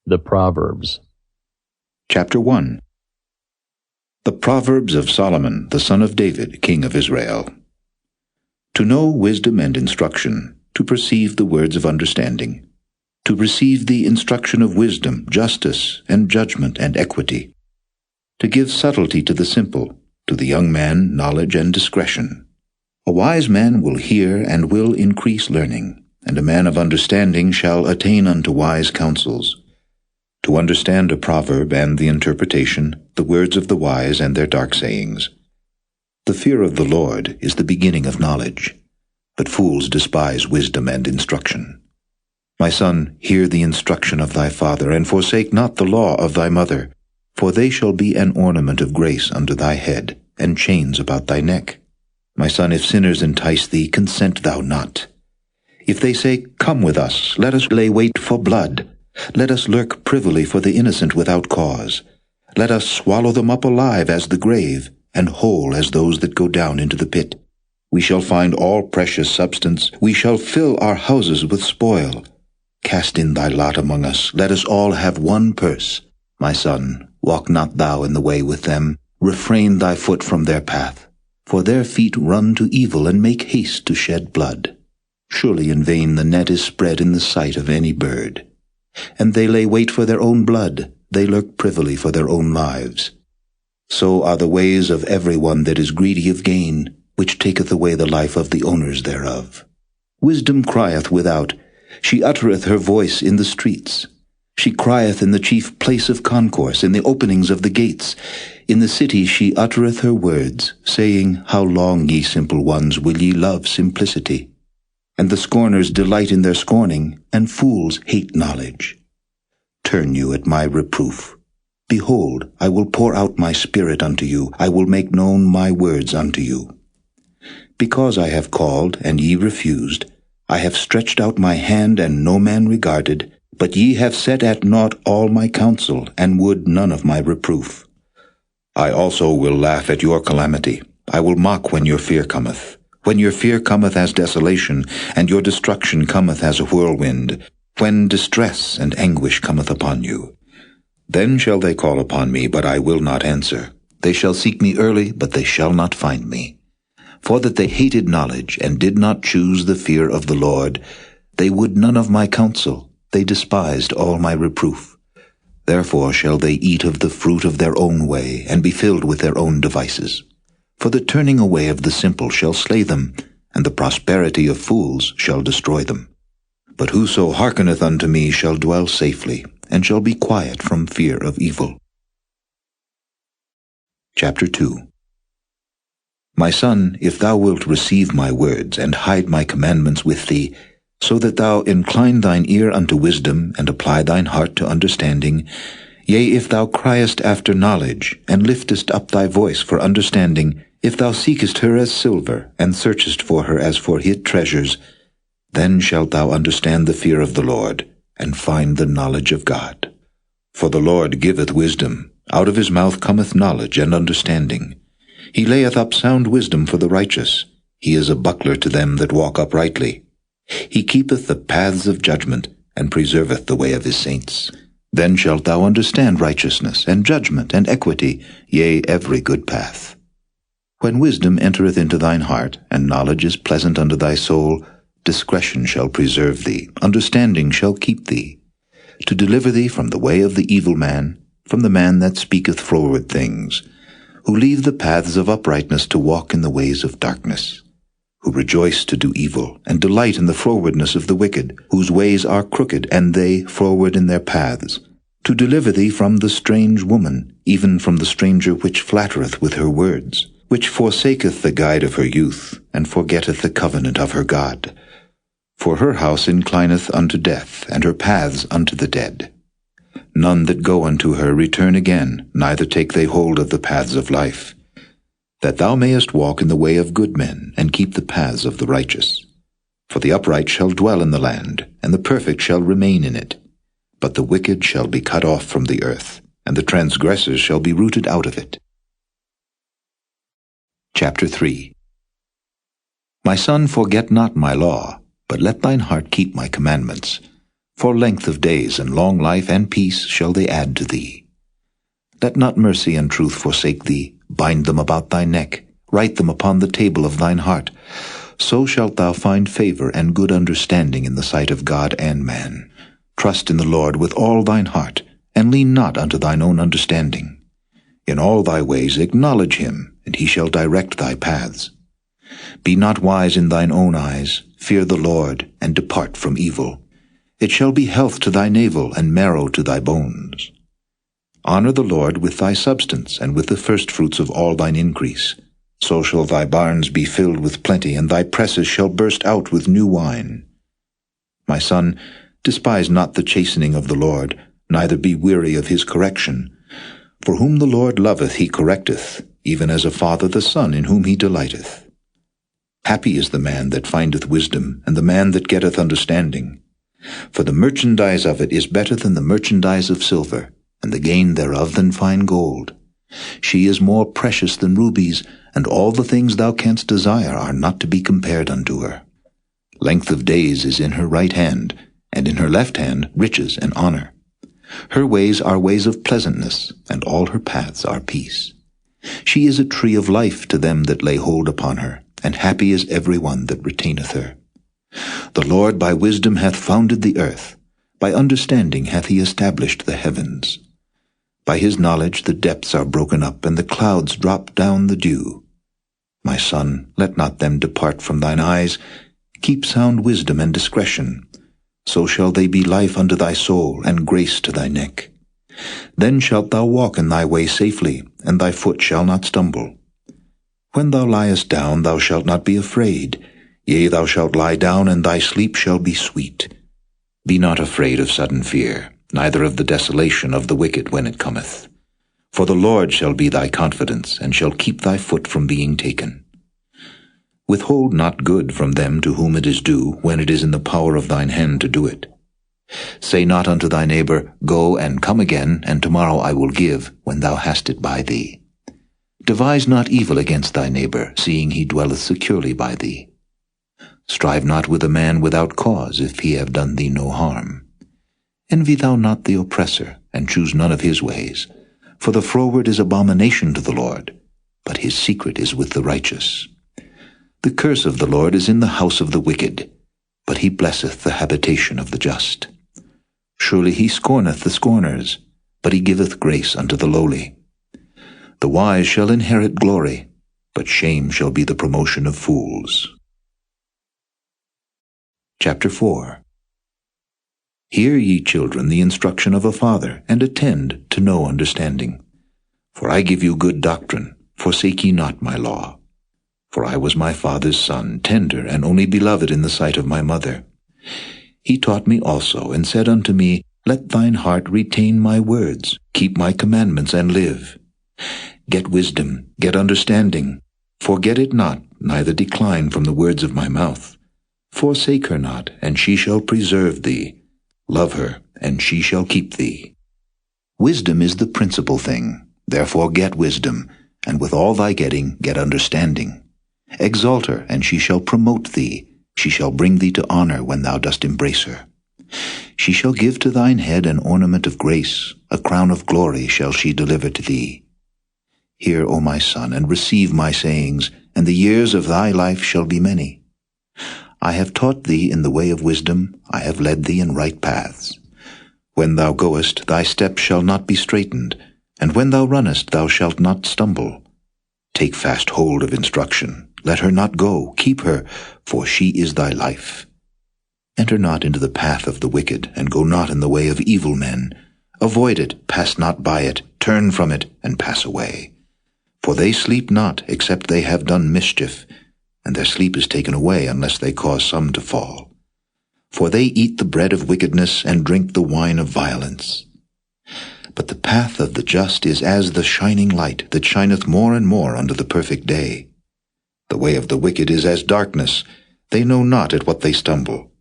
The Proverbs. Chapter 1. The Proverbs of Solomon, the son of David, king of Israel. To know wisdom and instruction, to perceive the words of understanding, to receive the instruction of wisdom, justice, and judgment and equity, to give subtlety to the simple, to the young man knowledge and discretion. A wise man will hear and will increase learning, and a man of understanding shall attain unto wise counsels. To understand a proverb and the interpretation, the words of the wise and their dark sayings. The fear of the Lord is the beginning of knowledge, but fools despise wisdom and instruction. My son, hear the instruction of thy father, and forsake not the law of thy mother, for they shall be an ornament of grace unto thy head, and chains about thy neck. My son, if sinners entice thee, consent thou not. If they say, Come with us, let us lay wait for blood. Let us lurk privily for the innocent without cause. Let us swallow them up alive as the grave, and whole as those that go down into the pit. We shall find all precious substance. We shall fill our houses with spoil. Cast in thy lot among us. Let us all have one purse. My son, walk not thou in the way with them. Refrain thy foot from their path. For their feet run to evil and make haste to shed blood. Surely in vain the net is spread in the sight of any bird. And they lay wait for their own blood, they lurk privily for their own lives. So are the ways of every one that is greedy of gain, which taketh away the life of the owners thereof. Wisdom crieth without, she uttereth her voice in the streets. She crieth in the chief place of concourse, in the openings of the gates. In the city she uttereth her words, saying, How long, ye simple ones, will ye love simplicity? And the scorners delight in their scorning, and fools hate knowledge. Turn you at my reproof. Behold, I will pour out my spirit unto you, I will make known my words unto you. Because I have called, and ye refused, I have stretched out my hand, and no man regarded, but ye have set at naught all my counsel, and would none of my reproof. I also will laugh at your calamity, I will mock when your fear cometh. When your fear cometh as desolation, and your destruction cometh as a whirlwind, when distress and anguish cometh upon you. Then shall they call upon me, but I will not answer. They shall seek me early, but they shall not find me. For that they hated knowledge, and did not choose the fear of the Lord, they would none of my counsel, they despised all my reproof. Therefore shall they eat of the fruit of their own way, and be filled with their own devices. For the turning away of the simple shall slay them, and the prosperity of fools shall destroy them. But whoso hearkeneth unto me shall dwell safely, and shall be quiet from fear of evil. Chapter 2. My son, if thou wilt receive my words, and hide my commandments with thee, so that thou incline thine ear unto wisdom, and apply thine heart to understanding, yea, if thou criest after knowledge, and liftest up thy voice for understanding, if thou seekest her as silver, and searchest for her as for hid treasures, then shalt thou understand the fear of the Lord, and find the knowledge of God. For the Lord giveth wisdom, out of his mouth cometh knowledge and understanding. He layeth up sound wisdom for the righteous, he is a buckler to them that walk uprightly. He keepeth the paths of judgment, and preserveth the way of his saints. Then shalt thou understand righteousness, and judgment, and equity, yea, every good path. When wisdom entereth into thine heart, and knowledge is pleasant unto thy soul, discretion shall preserve thee, understanding shall keep thee, to deliver thee from the way of the evil man, from the man that speaketh froward things, who leave the paths of uprightness to walk in the ways of darkness, who rejoice to do evil, and delight in the frowardness of the wicked, whose ways are crooked, and they froward in their paths, to deliver thee from the strange woman, even from the stranger which flattereth with her words, which forsaketh the guide of her youth, and forgetteth the covenant of her God. For her house inclineth unto death, and her paths unto the dead. None that go unto her return again, neither take they hold of the paths of life. That thou mayest walk in the way of good men, and keep the paths of the righteous. For the upright shall dwell in the land, and the perfect shall remain in it. But the wicked shall be cut off from the earth, and the transgressors shall be rooted out of it. Chapter 3. My son, forget not my law, but let thine heart keep my commandments. For length of days and long life and peace shall they add to thee. Let not mercy and truth forsake thee. Bind them about thy neck. Write them upon the table of thine heart. So shalt thou find favor and good understanding in the sight of God and man. Trust in the Lord with all thine heart, and lean not unto thine own understanding. In all thy ways acknowledge him, and he shall direct thy paths. Be not wise in thine own eyes. Fear the Lord, and depart from evil. It shall be health to thy navel, and marrow to thy bones. Honor the Lord with thy substance, and with the firstfruits of all thine increase. So shall thy barns be filled with plenty, and thy presses shall burst out with new wine. My son, despise not the chastening of the Lord, neither be weary of his correction. For whom the Lord loveth he correcteth, even as a father the son in whom he delighteth. Happy is the man that findeth wisdom, and the man that getteth understanding. For the merchandise of it is better than the merchandise of silver, and the gain thereof than fine gold. She is more precious than rubies, and all the things thou canst desire are not to be compared unto her. Length of days is in her right hand, and in her left hand riches and honor. Her ways are ways of pleasantness, and all her paths are peace. She is a tree of life to them that lay hold upon her, and happy is every one that retaineth her. The Lord by wisdom hath founded the earth, by understanding hath he established the heavens. By his knowledge the depths are broken up, and the clouds drop down the dew. My son, let not them depart from thine eyes. Keep sound wisdom and discretion. So shall they be life unto thy soul, and grace to thy neck. Then shalt thou walk in thy way safely, and thy foot shall not stumble. When thou liest down, thou shalt not be afraid. Yea, thou shalt lie down, and thy sleep shall be sweet. Be not afraid of sudden fear, neither of the desolation of the wicked when it cometh. For the Lord shall be thy confidence, and shall keep thy foot from being taken. Withhold not good from them to whom it is due, when it is in the power of thine hand to do it. Say not unto thy neighbor, Go and come again, and tomorrow I will give, when thou hast it by thee. Devise not evil against thy neighbor, seeing he dwelleth securely by thee. Strive not with a man without cause, if he have done thee no harm. Envy thou not the oppressor, and choose none of his ways. For the froward is abomination to the Lord, but his secret is with the righteous. The curse of the Lord is in the house of the wicked, but he blesseth the habitation of the just. Surely he scorneth the scorners, but he giveth grace unto the lowly. The wise shall inherit glory, but shame shall be the promotion of fools. Chapter 4. Hear, ye children, the instruction of a father, and attend to know understanding. For I give you good doctrine, forsake ye not my law. For I was my father's son, tender and only beloved in the sight of my mother. He taught me also, and said unto me, Let thine heart retain my words, keep my commandments, and live. Get wisdom, get understanding. Forget it not, neither decline from the words of my mouth. Forsake her not, and she shall preserve thee. Love her, and she shall keep thee. Wisdom is the principal thing. Therefore get wisdom, and with all thy getting get understanding. Exalt her, and she shall promote thee. She shall bring thee to honor when thou dost embrace her. She shall give to thine head an ornament of grace, a crown of glory shall she deliver to thee. Hear, O my son, and receive my sayings, and the years of thy life shall be many. I have taught thee in the way of wisdom, I have led thee in right paths. When thou goest, thy steps shall not be straitened, and when thou runnest, thou shalt not stumble. Take fast hold of instruction, let her not go, keep her, for she is thy life. Enter not into the path of the wicked, and go not in the way of evil men. Avoid it, pass not by it, turn from it, and pass away. For they sleep not, except they have done mischief, and their sleep is taken away unless they cause some to fall. For they eat the bread of wickedness, and drink the wine of violence. But the path of the just is as the shining light, that shineth more and more unto the perfect day. The way of the wicked is as darkness, they know not at what they stumble.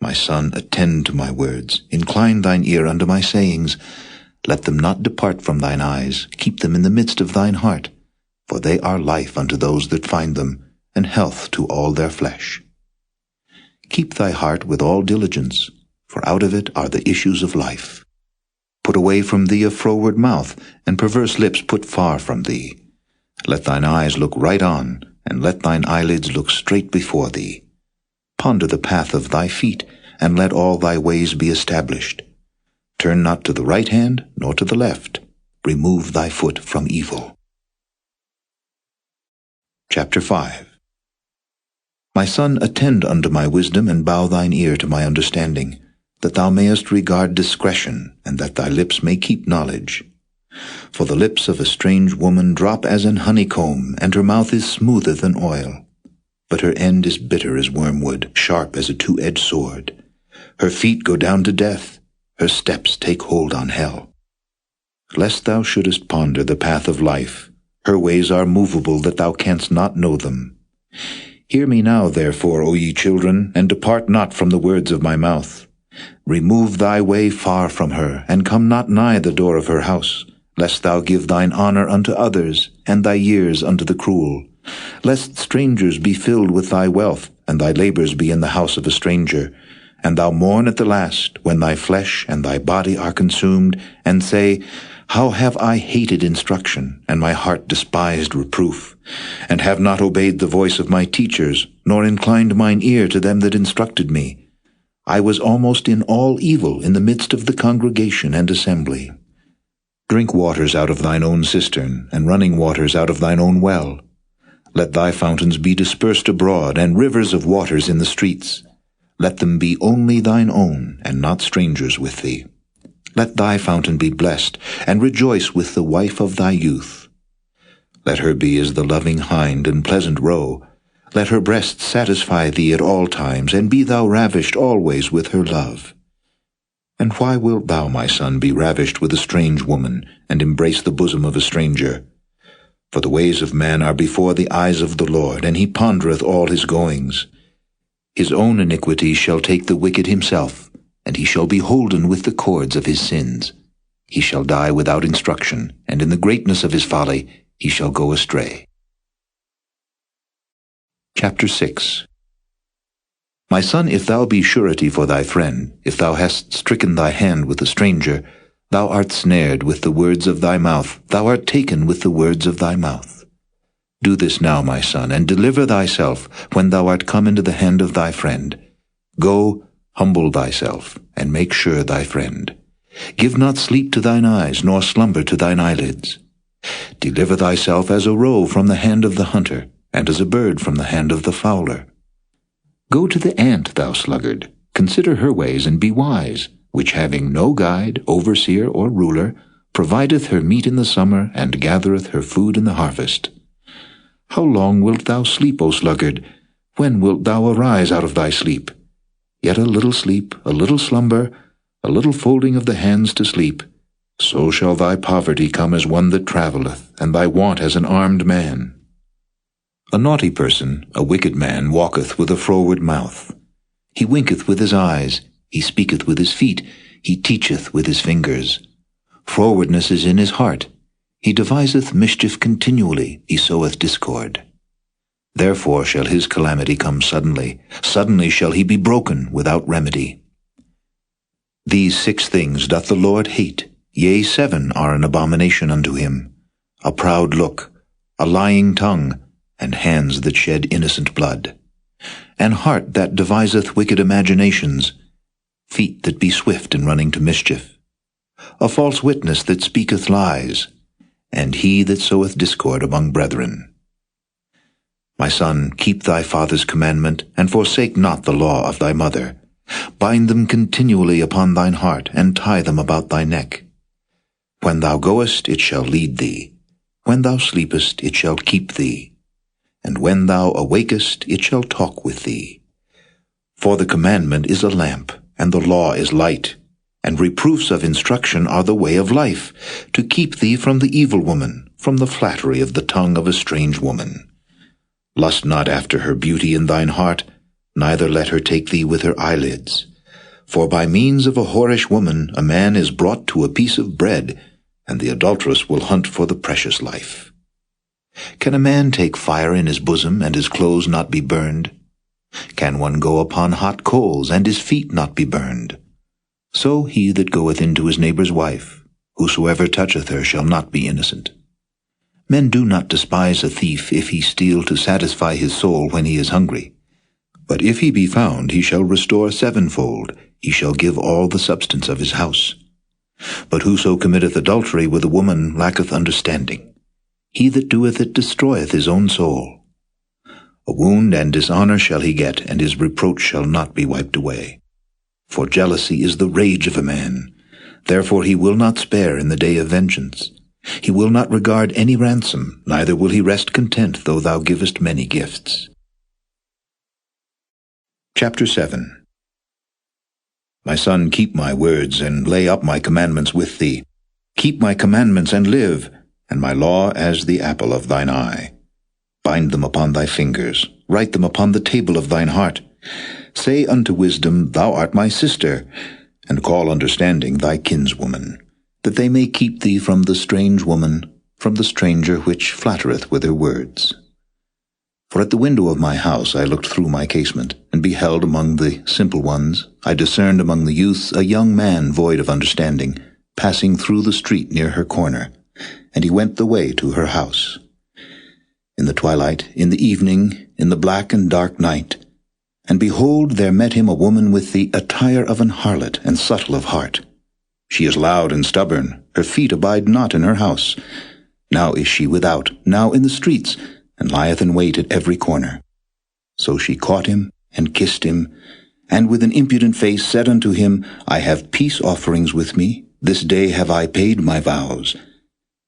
My son, attend to my words, incline thine ear unto my sayings. Let them not depart from thine eyes, keep them in the midst of thine heart, for they are life unto those that find them, and health to all their flesh. Keep thy heart with all diligence, for out of it are the issues of life. Put away from thee a froward mouth, and perverse lips put far from thee. Let thine eyes look right on, and let thine eyelids look straight before thee. Ponder the path of thy feet, and let all thy ways be established. Turn not to the right hand, nor to the left. Remove thy foot from evil. Chapter 5. My son, attend unto my wisdom, and bow thine ear to my understanding, that thou mayest regard discretion, and that thy lips may keep knowledge. For the lips of a strange woman drop as an honeycomb, and her mouth is smoother than oil. But her end is bitter as wormwood, sharp as a two-edged sword. Her feet go down to death, her steps take hold on hell. Lest thou shouldest ponder the path of life, her ways are movable that thou canst not know them. Hear me now, therefore, O ye children, and depart not from the words of my mouth. Remove thy way far from her, and come not nigh the door of her house, lest thou give thine honor unto others, and thy years unto the cruel. Lest strangers be filled with thy wealth, and thy labors be in the house of a stranger, and thou mourn at the last, when thy flesh and thy body are consumed, and say, How have I hated instruction, and my heart despised reproof, and have not obeyed the voice of my teachers, nor inclined mine ear to them that instructed me. I was almost in all evil in the midst of the congregation and assembly. Drink waters out of thine own cistern, and running waters out of thine own well. Let thy fountains be dispersed abroad, and rivers of waters in the streets. Let them be only thine own, and not strangers with thee. Let thy fountain be blessed, and rejoice with the wife of thy youth. Let her be as the loving hind and pleasant roe. Let her breasts satisfy thee at all times, and be thou ravished always with her love. And why wilt thou, my son, be ravished with a strange woman, and embrace the bosom of a stranger? For the ways of man are before the eyes of the Lord, and he pondereth all his goings. His own iniquity shall take the wicked himself, and he shall be holden with the cords of his sins. He shall die without instruction, and in the greatness of his folly he shall go astray. Chapter 6. My son, if thou be surety for thy friend, if thou hast stricken thy hand with a stranger, thou art snared with the words of thy mouth, thou art taken with the words of thy mouth. Do this now, my son, and deliver thyself when thou art come into the hand of thy friend. Go, humble thyself, and make sure thy friend. Give not sleep to thine eyes, nor slumber to thine eyelids. Deliver thyself as a roe from the hand of the hunter, and as a bird from the hand of the fowler. Go to the ant, thou sluggard, consider her ways, and be wise, which having no guide, overseer, or ruler, provideth her meat in the summer, and gathereth her food in the harvest. How long wilt thou sleep, O sluggard? When wilt thou arise out of thy sleep? Yet a little sleep, a little slumber, a little folding of the hands to sleep. So shall thy poverty come as one that travelleth, and thy want as an armed man. A naughty person, a wicked man, walketh with a froward mouth. He winketh with his eyes, he speaketh with his feet, he teacheth with his fingers. Frowardness is in his heart. He deviseth mischief continually, he soweth discord. Therefore shall his calamity come suddenly, suddenly shall he be broken without remedy. These 6 things doth the Lord hate, yea, 7 are an abomination unto him: a proud look, a lying tongue, and hands that shed innocent blood, an heart that deviseth wicked imaginations, feet that be swift in running to mischief, a false witness that speaketh lies, and he that soweth discord among brethren. My son, keep thy father's commandment, and forsake not the law of thy mother. Bind them continually upon thine heart, and tie them about thy neck. When thou goest, it shall lead thee. When thou sleepest, it shall keep thee. And when thou awakest, it shall talk with thee. For the commandment is a lamp, and the law is light, and reproofs of instruction are the way of life, to keep thee from the evil woman, from the flattery of the tongue of a strange woman. Lust not after her beauty in thine heart, neither let her take thee with her eyelids. For by means of a whorish woman a man is brought to a piece of bread, and the adulteress will hunt for the precious life. Can a man take fire in his bosom, and his clothes not be burned? Can one go upon hot coals, and his feet not be burned? So he that goeth into his neighbour's wife, whosoever toucheth her shall not be innocent. Men do not despise a thief if he steal to satisfy his soul when he is hungry. But if he be found, he shall restore sevenfold, he shall give all the substance of his house. But whoso committeth adultery with a woman lacketh understanding. He that doeth it destroyeth his own soul. A wound and dishonour shall he get, and his reproach shall not be wiped away. For jealousy is the rage of a man. Therefore he will not spare in the day of vengeance. He will not regard any ransom, neither will he rest content, though thou givest many gifts. Chapter 7. My son, keep my words, and lay up my commandments with thee. Keep my commandments and live, and my law as the apple of thine eye. Bind them upon thy fingers, write them upon the table of thine heart. Say unto wisdom, Thou art my sister, and call understanding thy kinswoman, that they may keep thee from the strange woman, from the stranger which flattereth with her words. For at the window of my house I looked through my casement, and beheld among the simple ones, I discerned among the youths a young man void of understanding, passing through the street near her corner, and he went the way to her house. In the twilight, in the evening, in the black and dark night, and behold, there met him a woman with the attire of an harlot, and subtle of heart. She is loud and stubborn, her feet abide not in her house. Now is she without, now in the streets, and lieth in wait at every corner. So she caught him, and kissed him, and with an impudent face said unto him, I have peace offerings with me, this day have I paid my vows.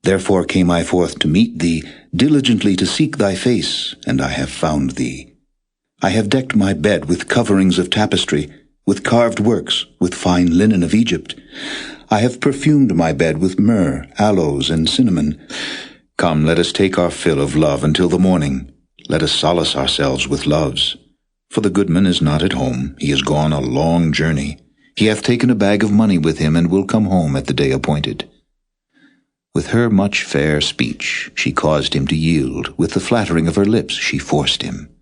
Therefore came I forth to meet thee, diligently to seek thy face, and I have found thee. I have decked my bed with coverings of tapestry, with carved works, with fine linen of Egypt. I have perfumed my bed with myrrh, aloes, and cinnamon. Come, let us take our fill of love until the morning. Let us solace ourselves with loves. For the goodman is not at home, he is gone a long journey. He hath taken a bag of money with him, and will come home at the day appointed. With her much fair speech she caused him to yield, with the flattering of her lips she forced him.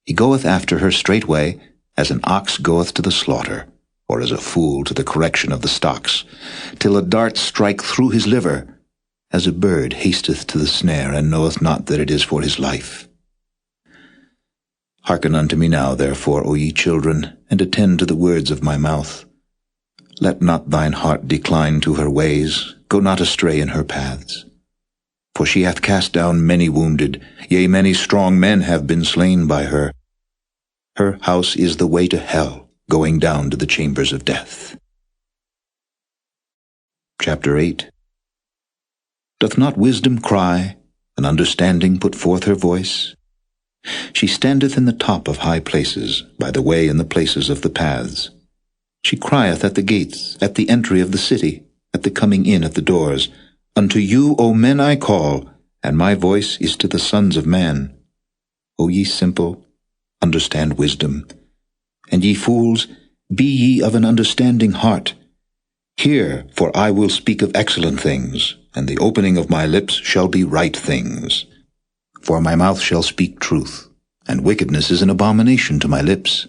He goeth after her straightway, as an ox goeth to the slaughter, or as a fool to the correction of the stocks, till a dart strike through his liver, as a bird hasteth to the snare, and knoweth not that it is for his life. Hearken unto me now, therefore, O ye children, and attend to the words of my mouth. Let not thine heart decline to her ways, go not astray in her paths. For she hath cast down many wounded, yea, many strong men have been slain by her. Her house is the way to hell, going down to the chambers of death. Chapter 8. Doth not wisdom cry, and understanding put forth her voice? She standeth in the top of high places, by the way in the places of the paths. She crieth at the gates, at the entry of the city, at the coming in at the doors. Unto you, O men, I call, and my voice is to the sons of man. O ye simple, understand wisdom. And ye fools, be ye of an understanding heart. Hear, for I will speak of excellent things, and the opening of my lips shall be right things. For my mouth shall speak truth, and wickedness is an abomination to my lips.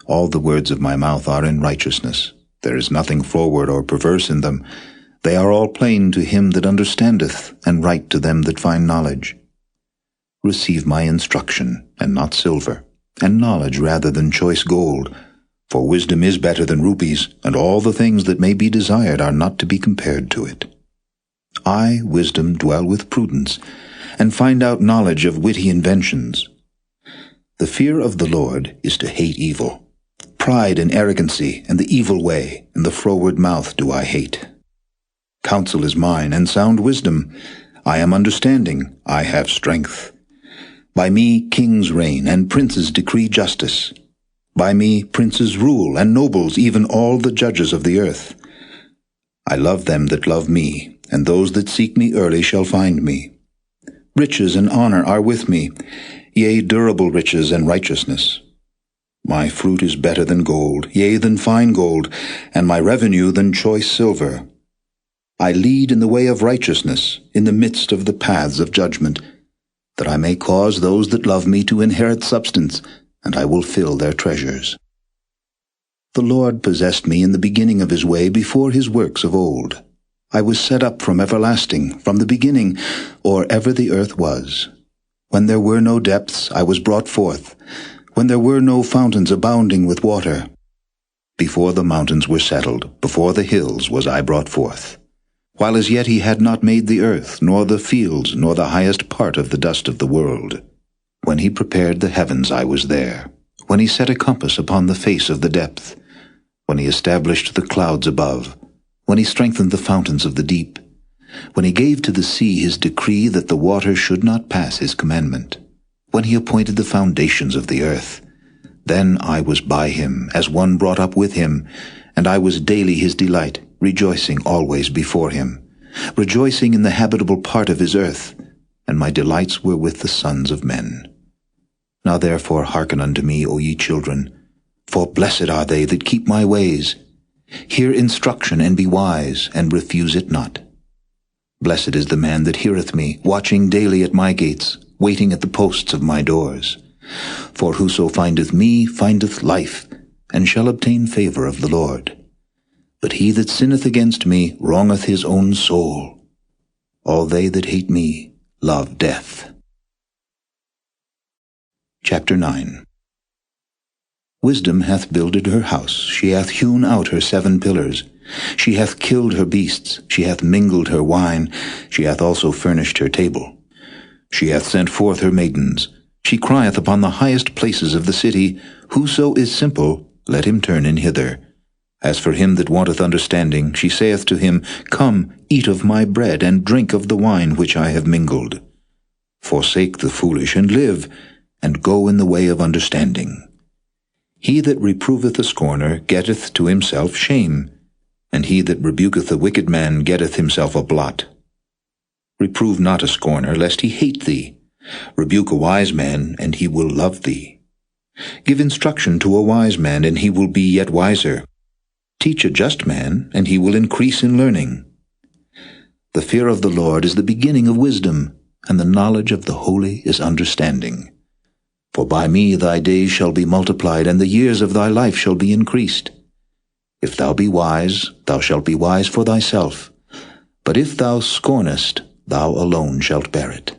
All the words of my mouth are in righteousness. There is nothing froward or perverse in them. They are all plain to him that understandeth, and right to them that find knowledge. Receive my instruction, and not silver, and knowledge rather than choice gold. For wisdom is better than rupees, and all the things that may be desired are not to be compared to it. I, wisdom, dwell with prudence, and find out knowledge of witty inventions. The fear of the Lord is to hate evil. Pride and arrogancy, and the evil way, and the froward mouth do I hate. Counsel is mine, and sound wisdom. I am understanding, I have strength. By me kings reign, and princes decree justice. By me princes rule, and nobles, even all the judges of the earth. I love them that love me, and those that seek me early shall find me. Riches and honor are with me, yea, durable riches and righteousness. My fruit is better than gold, yea, than fine gold, and my revenue than choice silver. I lead in the way of righteousness, in the midst of the paths of judgment, that I may cause those that love me to inherit substance, and I will fill their treasures. The Lord possessed me in the beginning of his way before his works of old. I was set up from everlasting, from the beginning, or ever the earth was. When there were no depths, I was brought forth, when there were no fountains abounding with water. Before the mountains were settled, before the hills was I brought forth. While as yet he had not made the earth, nor the fields, nor the highest part of the dust of the world. When he prepared the heavens, I was there. When he set a compass upon the face of the depth. When he established the clouds above. When he strengthened the fountains of the deep. When he gave to the sea his decree that the waters should not pass his commandment. When he appointed the foundations of the earth. Then I was by him, as one brought up with him, and I was daily his delight, rejoicing always before him, rejoicing in the habitable part of his earth, and my delights were with the sons of men. Now therefore hearken unto me, O ye children, for blessed are they that keep my ways. Hear instruction, and be wise, and refuse it not. Blessed is the man that heareth me, watching daily at my gates, waiting at the posts of my doors. For whoso findeth me findeth life, and shall obtain favor of the Lord. But he that sinneth against me wrongeth his own soul. All they that hate me love death. Chapter 9. Wisdom hath builded her house, she hath hewn out her 7 pillars. She hath killed her beasts, she hath mingled her wine, she hath also furnished her table. She hath sent forth her maidens, she crieth upon the highest places of the city, Whoso is simple, let him turn in hither. As for him that wanteth understanding, she saith to him, Come, eat of my bread, and drink of the wine which I have mingled. Forsake the foolish, and live, and go in the way of understanding. He that reproveth a scorner getteth to himself shame, and he that rebuketh a wicked man getteth himself a blot. Reprove not a scorner, lest he hate thee. Rebuke a wise man, and he will love thee. Give instruction to a wise man, and he will be yet wiser. Teach a just man, and he will increase in learning. The fear of the Lord is the beginning of wisdom, and the knowledge of the holy is understanding. For by me thy days shall be multiplied, and the years of thy life shall be increased. If thou be wise, thou shalt be wise for thyself. But if thou scornest, thou alone shalt bear it.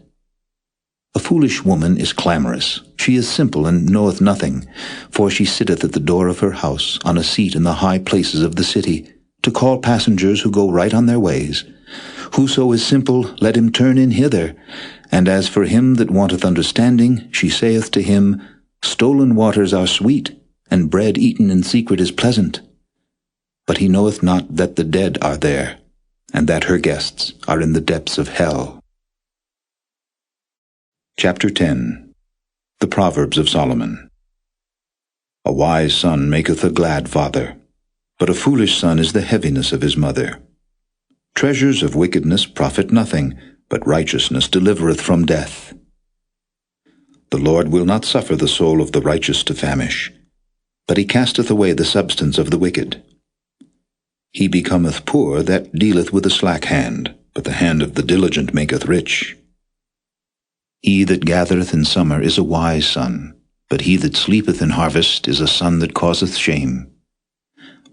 A foolish woman is clamorous. She is simple, and knoweth nothing. For she sitteth at the door of her house, on a seat in the high places of the city, to call passengers who go right on their ways. Whoso is simple, let him turn in hither. And as for him that wanteth understanding, she saith to him, Stolen waters are sweet, and bread eaten in secret is pleasant. But he knoweth not that the dead are there, and that her guests are in the depths of hell. Chapter 10. The Proverbs of Solomon. A wise son maketh a glad father, but a foolish son is the heaviness of his mother. Treasures of wickedness profit nothing, but righteousness delivereth from death. The Lord will not suffer the soul of the righteous to famish, but he casteth away the substance of the wicked. He becometh poor that dealeth with a slack hand, but the hand of the diligent maketh rich. He that gathereth in summer is a wise son, but he that sleepeth in harvest is a son that causeth shame.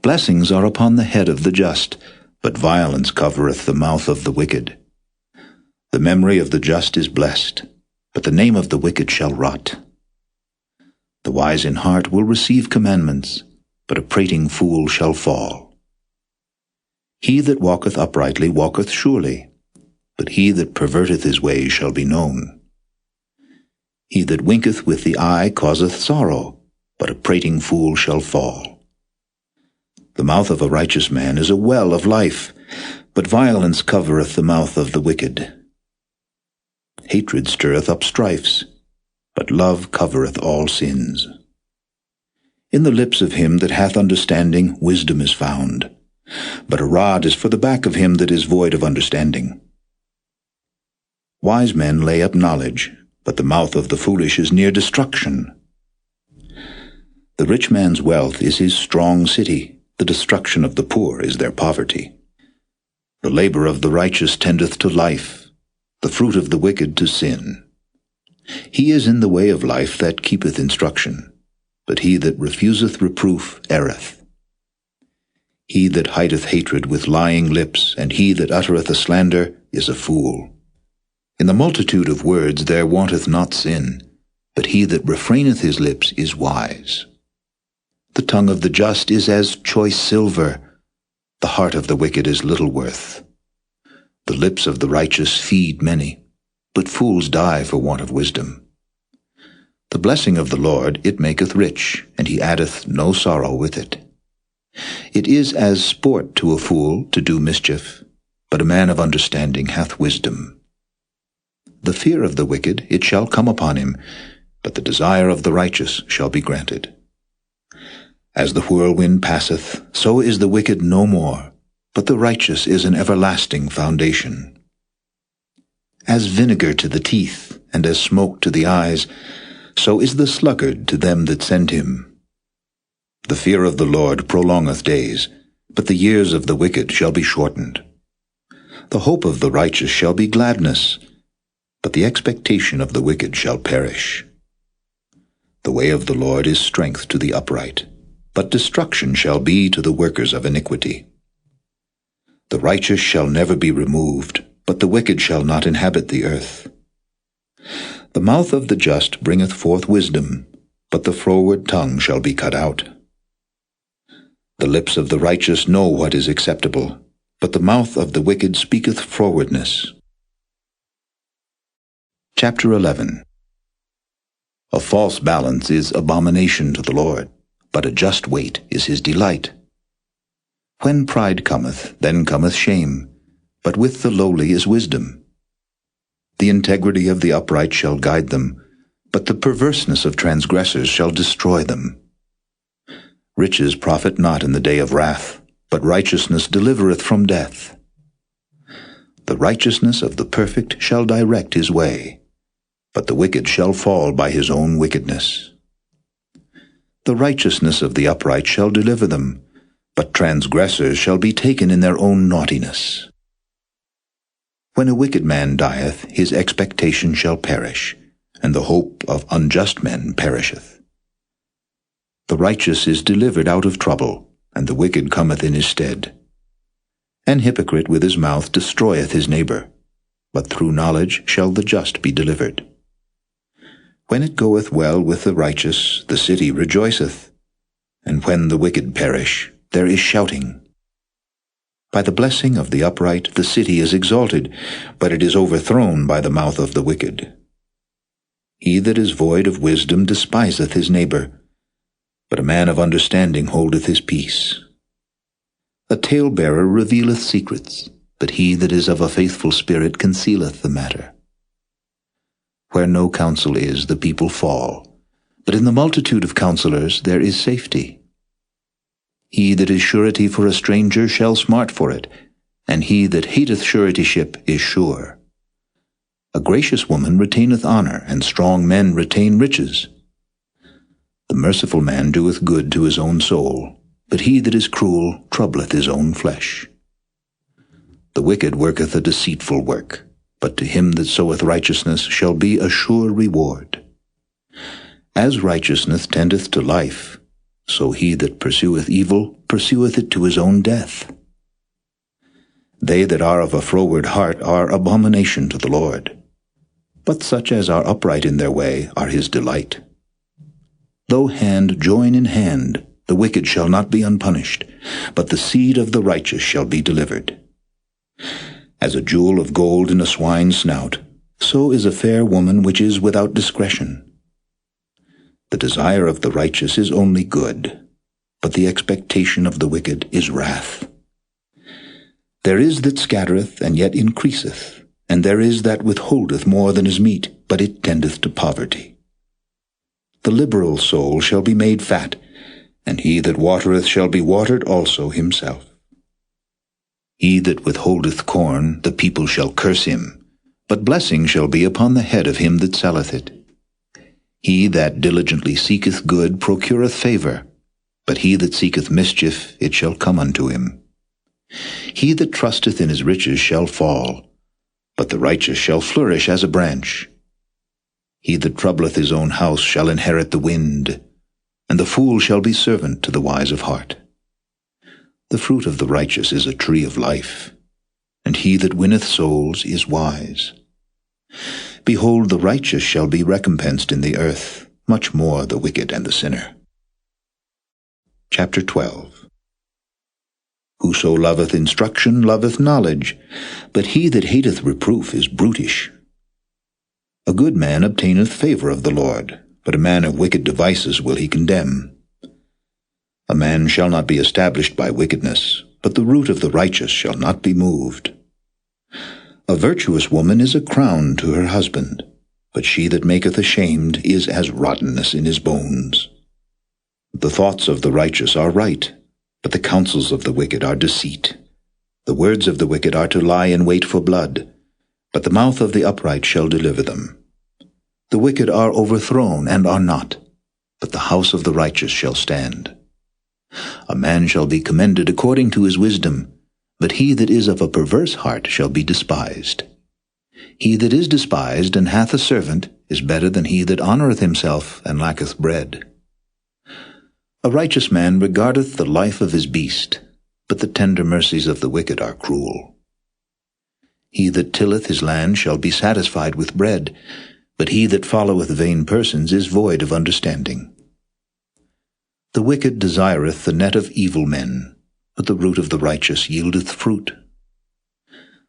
Blessings are upon the head of the just, but violence covereth the mouth of the wicked. The memory of the just is blessed, but the name of the wicked shall rot. The wise in heart will receive commandments, but a prating fool shall fall. He that walketh uprightly walketh surely, but he that perverteth his ways shall be known. He that winketh with the eye causeth sorrow, but a prating fool shall fall. The mouth of a righteous man is a well of life, but violence covereth the mouth of the wicked. Hatred stirreth up strifes, but love covereth all sins. In the lips of him that hath understanding wisdom is found, but a rod is for the back of him that is void of understanding. Wise men lay up knowledge, but the mouth of the foolish is near destruction. The rich man's wealth is his strong city, the destruction of the poor is their poverty. The labor of the righteous tendeth to life, the fruit of the wicked to sin. He is in the way of life that keepeth instruction, but he that refuseth reproof erreth. He that hideth hatred with lying lips, and he that uttereth a slander, is a fool. In the multitude of words there wanteth not sin, but he that refraineth his lips is wise. The tongue of the just is as choice silver, the heart of the wicked is little worth. The lips of the righteous feed many, but fools die for want of wisdom. The blessing of the Lord it maketh rich, and he addeth no sorrow with it. It is as sport to a fool to do mischief, but a man of understanding hath wisdom. The fear of the wicked it shall come upon him, but the desire of the righteous shall be granted. As the whirlwind passeth, so is the wicked no more, but the righteous is an everlasting foundation. As vinegar to the teeth, and as smoke to the eyes, so is the sluggard to them that send him. The fear of the Lord prolongeth days, but the years of the wicked shall be shortened. The hope of the righteous shall be gladness, but the expectation of the wicked shall perish. The way of the Lord is strength to the upright, but destruction shall be to the workers of iniquity. The righteous shall never be removed, but the wicked shall not inhabit the earth. The mouth of the just bringeth forth wisdom, but the froward tongue shall be cut out. The lips of the righteous know what is acceptable, but the mouth of the wicked speaketh frowardness. Chapter 11. A false balance is abomination to the Lord, but a just weight is his delight. When pride cometh, then cometh shame, but with the lowly is wisdom. The integrity of the upright shall guide them, but the perverseness of transgressors shall destroy them. Riches profit not in the day of wrath, but righteousness delivereth from death. The righteousness of the perfect shall direct his way, but the wicked shall fall by his own wickedness. The righteousness of the upright shall deliver them, but transgressors shall be taken in their own naughtiness. When a wicked man dieth, his expectation shall perish, and the hope of unjust men perisheth. The righteous is delivered out of trouble, and the wicked cometh in his stead. An hypocrite with his mouth destroyeth his neighbor, but through knowledge shall the just be delivered. When it goeth well with the righteous, the city rejoiceth, and when the wicked perish, there is shouting. By the blessing of the upright the city is exalted, but it is overthrown by the mouth of the wicked. He that is void of wisdom despiseth his neighbor, but a man of understanding holdeth his peace. A talebearer revealeth secrets, but he that is of a faithful spirit concealeth the matter. Where no counsel is, the people fall, but in the multitude of counselors there is safety. He that is surety for a stranger shall smart for it, and he that hateth suretyship is sure. A gracious woman retaineth honor, and strong men retain riches. The merciful man doeth good to his own soul, but he that is cruel troubleth his own flesh. The wicked worketh a deceitful work, but to him that soweth righteousness shall be a sure reward. As righteousness tendeth to life, so he that pursueth evil pursueth it to his own death. They that are of a froward heart are abomination to the Lord, but such as are upright in their way are his delight. Though hand join in hand, the wicked shall not be unpunished, but the seed of the righteous shall be delivered. As a jewel of gold in a swine's snout, so is a fair woman which is without discretion. The desire of the righteous is only good, but the expectation of the wicked is wrath. There is that scattereth, and yet increaseth, and there is that withholdeth more than is meet, but it tendeth to poverty. The liberal soul shall be made fat, and he that watereth shall be watered also himself. He that withholdeth corn, the people shall curse him, but blessing shall be upon the head of him that selleth it. He that diligently seeketh good procureth favor, but he that seeketh mischief, it shall come unto him. He that trusteth in his riches shall fall, but the righteous shall flourish as a branch. He that troubleth his own house shall inherit the wind, and the fool shall be servant to the wise of heart. The fruit of the righteous is a tree of life, and he that winneth souls is wise. Behold, the righteous shall be recompensed in the earth, much more the wicked and the sinner. Chapter 12. Whoso loveth instruction loveth knowledge, but he that hateth reproof is brutish. A good man obtaineth favour of the Lord, but a man of wicked devices will he condemn. A man shall not be established by wickedness, but the root of the righteous shall not be moved. A virtuous woman is a crown to her husband, but she that maketh ashamed is as rottenness in his bones. The thoughts of the righteous are right, but the counsels of the wicked are deceit. The words of the wicked are to lie in wait for blood, but the mouth of the upright shall deliver them. The wicked are overthrown and are not, but the house of the righteous shall stand. A man shall be commended according to his wisdom, but he that is of a perverse heart shall be despised. He that is despised and hath a servant is better than he that honoureth himself and lacketh bread. A righteous man regardeth the life of his beast, but the tender mercies of the wicked are cruel. He that tilleth his land shall be satisfied with bread, but he that followeth vain persons is void of understanding. The wicked desireth the net of evil men, but the root of the righteous yieldeth fruit.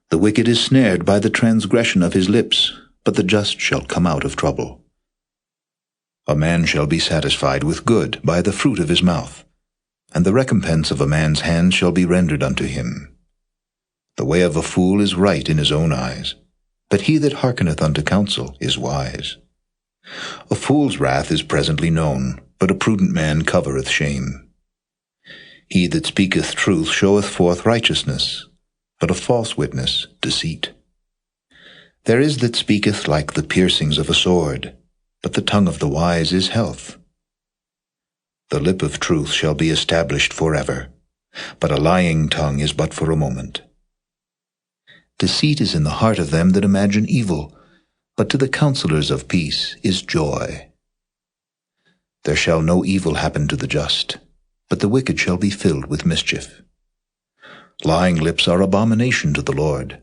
The wicked is snared by the transgression of his lips, but the just shall come out of trouble. A man shall be satisfied with good by the fruit of his mouth, and the recompense of a man's hand shall be rendered unto him. The way of a fool is right in his own eyes, but he that hearkeneth unto counsel is wise. A fool's wrath is presently known, but a prudent man covereth shame. He that speaketh truth showeth forth righteousness, but a false witness deceit. There is that speaketh like the piercings of a sword, but the tongue of the wise is health. The lip of truth shall be established forever, but a lying tongue is but for a moment. Deceit is in the heart of them that imagine evil, but to the counselors of peace is joy. There shall no evil happen to the just, but the wicked shall be filled with mischief. Lying lips are abomination to the Lord,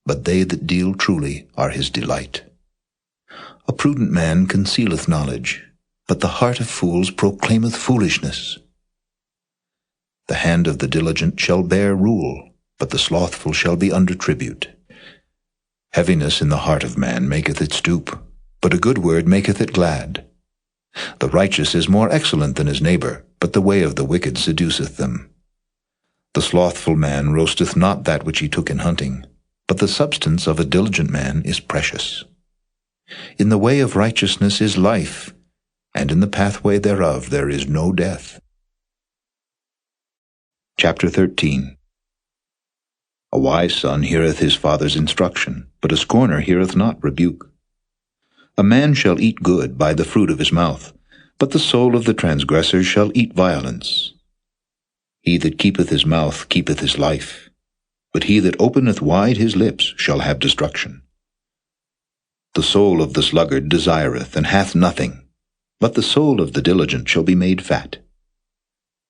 but they that deal truly are his delight. A prudent man concealeth knowledge, but the heart of fools proclaimeth foolishness. The hand of the diligent shall bear rule, but the slothful shall be under tribute. Heaviness in the heart of man maketh it stoop, but a good word maketh it glad. The righteous is more excellent than his neighbor, but the way of the wicked seduceth them. The slothful man roasteth not that which he took in hunting, but the substance of a diligent man is precious. In the way of righteousness is life, and in the pathway thereof there is no death. Chapter 13. A wise son heareth his father's instruction, but a scorner heareth not rebuke. A man shall eat good by the fruit of his mouth, but the soul of the transgressor shall eat violence. He that keepeth his mouth keepeth his life, but he that openeth wide his lips shall have destruction. The soul of the sluggard desireth and hath nothing, but the soul of the diligent shall be made fat.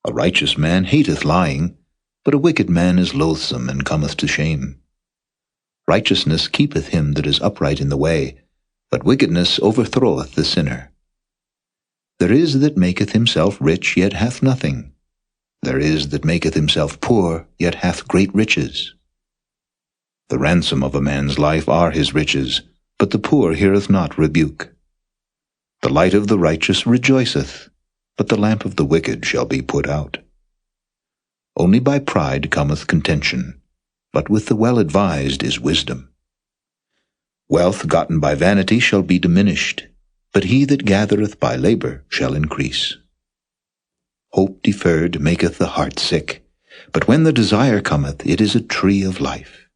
A righteous man hateth lying, but a wicked man is loathsome and cometh to shame. Righteousness keepeth him that is upright in the way, but wickedness overthroweth the sinner. There is that maketh himself rich, yet hath nothing. There is that maketh himself poor, yet hath great riches. The ransom of a man's life are his riches, but the poor heareth not rebuke. The light of the righteous rejoiceth, but the lamp of the wicked shall be put out. Only by pride cometh contention, but with the well-advised is wisdom. Wealth gotten by vanity shall be diminished, but he that gathereth by labor shall increase. Hope deferred maketh the heart sick, but when the desire cometh, it is a tree of life.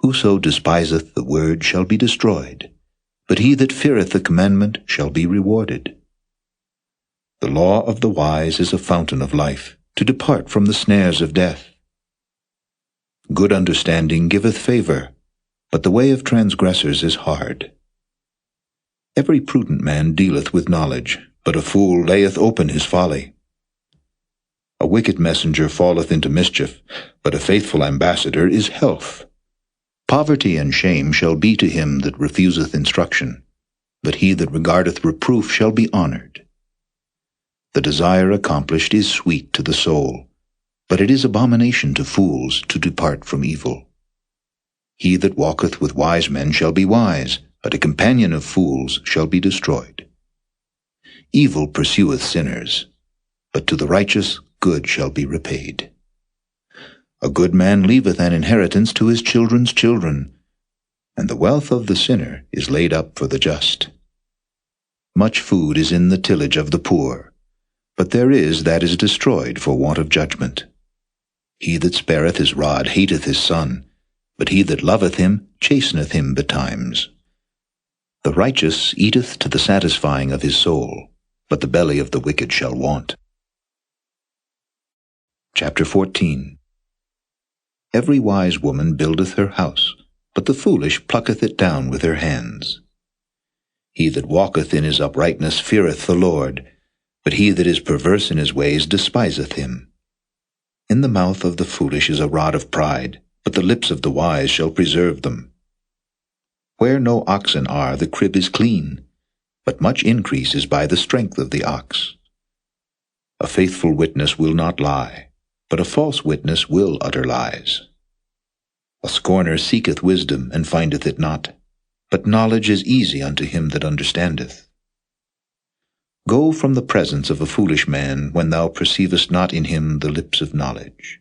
Whoso despiseth the word shall be destroyed, but he that feareth the commandment shall be rewarded. The law of the wise is a fountain of life, to depart from the snares of death. Good understanding giveth favor, but the way of transgressors is hard. Every prudent man dealeth with knowledge, but a fool layeth open his folly. A wicked messenger falleth into mischief, but a faithful ambassador is health. Poverty and shame shall be to him that refuseth instruction, but he that regardeth reproof shall be honored. The desire accomplished is sweet to the soul, but it is abomination to fools to depart from evil. He that walketh with wise men shall be wise, but a companion of fools shall be destroyed. Evil pursueth sinners, but to the righteous good shall be repaid. A good man leaveth an inheritance to his children's children, and the wealth of the sinner is laid up for the just. Much food is in the tillage of the poor, but there is that is destroyed for want of judgment. He that spareth his rod hateth his son, but he that loveth him chasteneth him betimes. The righteous eateth to the satisfying of his soul, but the belly of the wicked shall want. Chapter 14. Every wise woman buildeth her house, but the foolish plucketh it down with her hands. He that walketh in his uprightness feareth the Lord, but he that is perverse in his ways despiseth him. In the mouth of the foolish is a rod of pride, but the lips of the wise shall preserve them. Where no oxen are, the crib is clean, but much increase is by the strength of the ox. A faithful witness will not lie, but a false witness will utter lies. A scorner seeketh wisdom, and findeth it not, but knowledge is easy unto him that understandeth. Go from the presence of a foolish man, when thou perceivest not in him the lips of knowledge.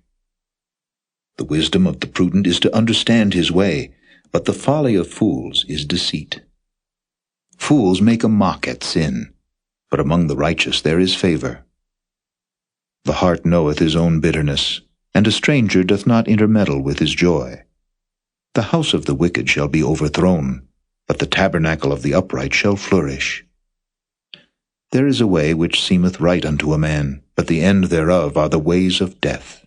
The wisdom of the prudent is to understand his way, but the folly of fools is deceit. Fools make a mock at sin, but among the righteous there is favor. The heart knoweth his own bitterness, and a stranger doth not intermeddle with his joy. The house of the wicked shall be overthrown, but the tabernacle of the upright shall flourish. There is a way which seemeth right unto a man, but the end thereof are the ways of death.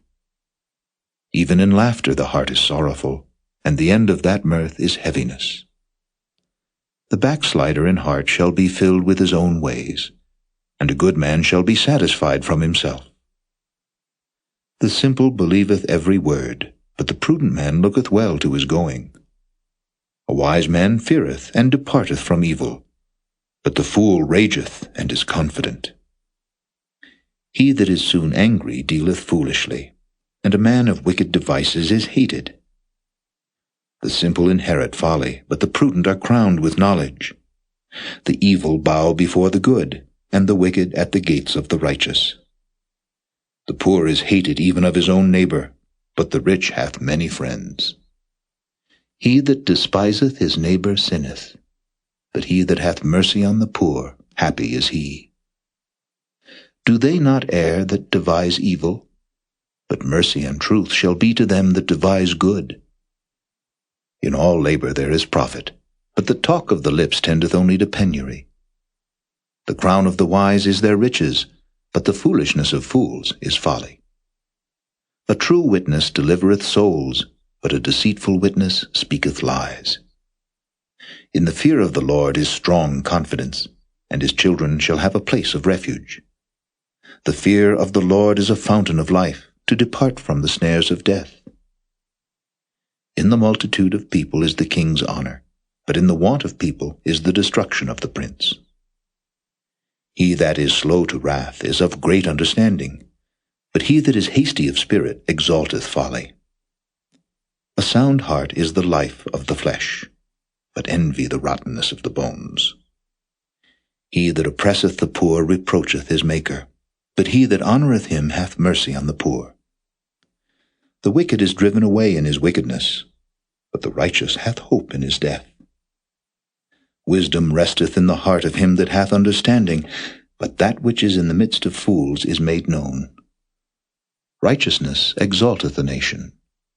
Even in laughter the heart is sorrowful, and the end of that mirth is heaviness. The backslider in heart shall be filled with his own ways, and a good man shall be satisfied from himself. The simple believeth every word, but the prudent man looketh well to his going. A wise man feareth and departeth from evil, but the fool rageth and is confident. He that is soon angry dealeth foolishly, and a man of wicked devices is hated. The simple inherit folly, but the prudent are crowned with knowledge. The evil bow before the good, and the wicked at the gates of the righteous. The poor is hated even of his own neighbor, but the rich hath many friends. He that despiseth his neighbor sinneth, but he that hath mercy on the poor, happy is he. Do they not err that devise evil? But mercy and truth shall be to them that devise good. In all labor there is profit, but the talk of the lips tendeth only to penury. The crown of the wise is their riches, but the foolishness of fools is folly. A true witness delivereth souls, but a deceitful witness speaketh lies. In the fear of the Lord is strong confidence, and his children shall have a place of refuge. The fear of the Lord is a fountain of life, to depart from the snares of death. In the multitude of people is the king's honor, but in the want of people is the destruction of the prince. He that is slow to wrath is of great understanding, but he that is hasty of spirit exalteth folly. A sound heart is the life of the flesh, but envy the rottenness of the bones. He that oppresseth the poor reproacheth his Maker, but he that honoureth him hath mercy on the poor. The wicked is driven away in his wickedness, but the righteous hath hope in his death. Wisdom resteth in the heart of him that hath understanding, but that which is in the midst of fools is made known. Righteousness exalteth a nation,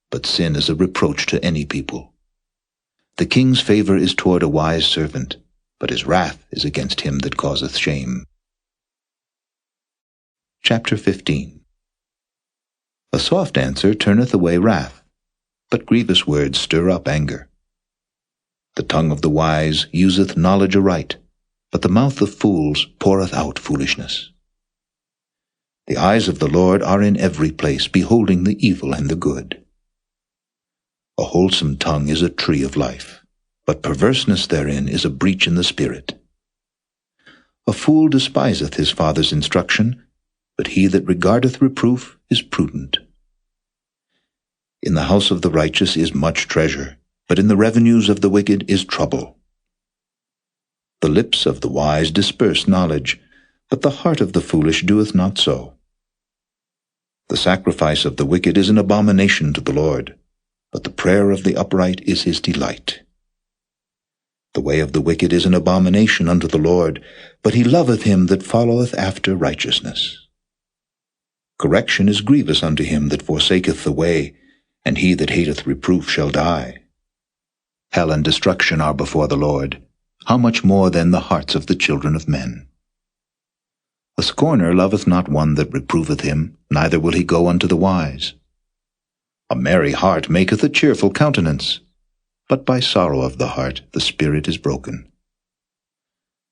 but sin is a reproach to any people. The king's favor is toward a wise servant, but his wrath is against him that causeth shame. Chapter 15. A soft answer turneth away wrath, but grievous words stir up anger. The tongue of the wise useth knowledge aright, but the mouth of fools poureth out foolishness. The eyes of the Lord are in every place, beholding the evil and the good. A wholesome tongue is a tree of life, but perverseness therein is a breach in the spirit. A fool despiseth his father's instruction, but he that regardeth reproof is prudent. In the house of the righteous is much treasure, but in the revenues of the wicked is trouble. The lips of the wise disperse knowledge, but the heart of the foolish doeth not so. The sacrifice of the wicked is an abomination to the Lord, but the prayer of the upright is his delight. The way of the wicked is an abomination unto the Lord, but he loveth him that followeth after righteousness. Correction is grievous unto him that forsaketh the way, and he that hateth reproof shall die. Hell and destruction are before the Lord. How much more then the hearts of the children of men? A scorner loveth not one that reproveth him, neither will he go unto the wise. A merry heart maketh a cheerful countenance, but by sorrow of the heart the spirit is broken.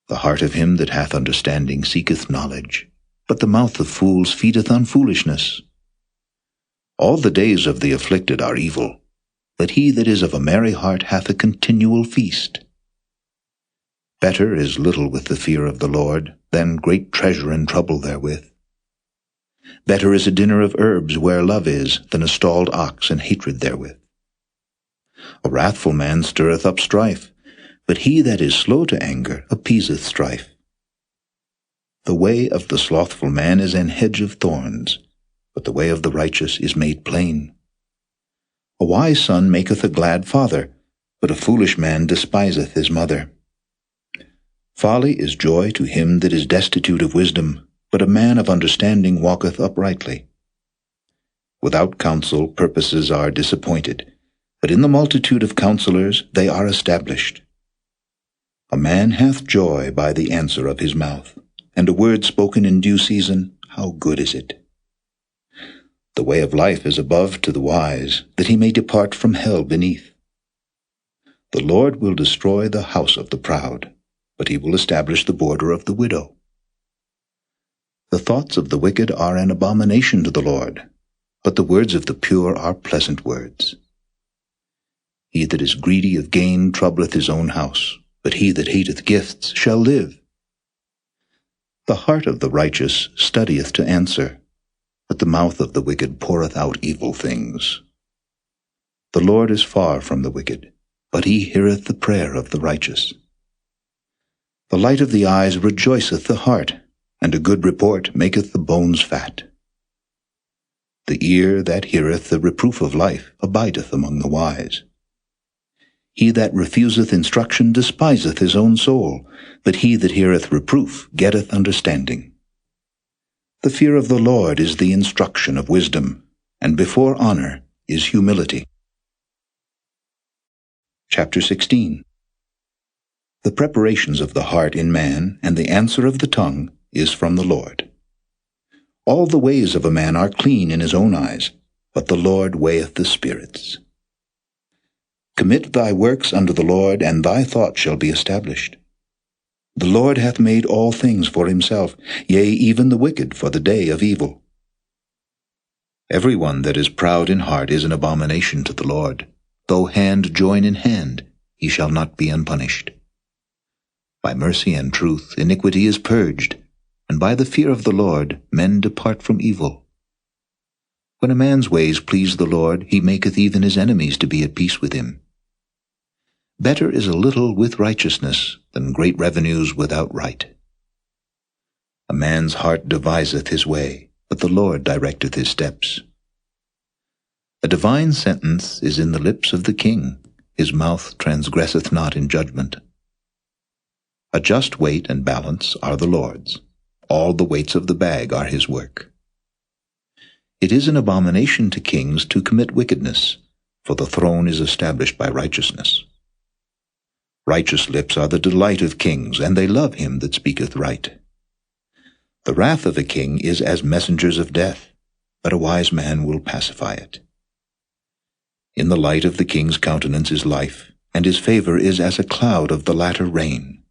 The heart of him that hath understanding seeketh knowledge, but the mouth of fools feedeth on foolishness. All the days of the afflicted are evil, but he that is of a merry heart hath a continual feast. Better is little with the fear of the Lord than great treasure and trouble therewith. Better is a dinner of herbs where love is than a stalled ox and hatred therewith. A wrathful man stirreth up strife, but he that is slow to anger appeaseth strife. The way of the slothful man is an hedge of thorns, but the way of the righteous is made plain. A wise son maketh a glad father, but a foolish man despiseth his mother. Folly is joy to him that is destitute of wisdom, but a man of understanding walketh uprightly. Without counsel purposes are disappointed, but in the multitude of counselors they are established. A man hath joy by the answer of his mouth, and a word spoken in due season, how good is it! The way of life is above to the wise, that he may depart from hell beneath. The Lord will destroy the house of the proud, but he will establish the border of the widow. The thoughts of the wicked are an abomination to the Lord, but the words of the pure are pleasant words. He that is greedy of gain troubleth his own house, but he that hateth gifts shall live. The heart of the righteous studieth to answer, but the mouth of the wicked poureth out evil things. The Lord is far from the wicked, but he heareth the prayer of the righteous. The light of the eyes rejoiceth the heart, and a good report maketh the bones fat. The ear that heareth the reproof of life abideth among the wise. He that refuseth instruction despiseth his own soul, but he that heareth reproof getteth understanding. The fear of the Lord is the instruction of wisdom, and before honor is humility. Chapter 16. The preparations of the heart in man, and the answer of the tongue, is from the Lord. All the ways of a man are clean in his own eyes, but the Lord weigheth the spirits. Commit thy works unto the Lord, and thy thought shall be established. The Lord hath made all things for himself, yea, even the wicked for the day of evil. Every one that is proud in heart is an abomination to the Lord. Though hand join in hand, he shall not be unpunished. By mercy and truth iniquity is purged, and by the fear of the Lord men depart from evil. When a man's ways please the Lord, he maketh even his enemies to be at peace with him. Better is a little with righteousness than great revenues without right. A man's heart deviseth his way, but the Lord directeth his steps. A divine sentence is in the lips of the king, his mouth transgresseth not in judgment. A just weight and balance are the Lord's, all the weights of the bag are his work. It is an abomination to kings to commit wickedness, for the throne is established by righteousness. Righteous lips are the delight of kings, and they love him that speaketh right. The wrath of a king is as messengers of death, but a wise man will pacify it. In the light of the king's countenance is life, and his favor is as a cloud of the latter rain.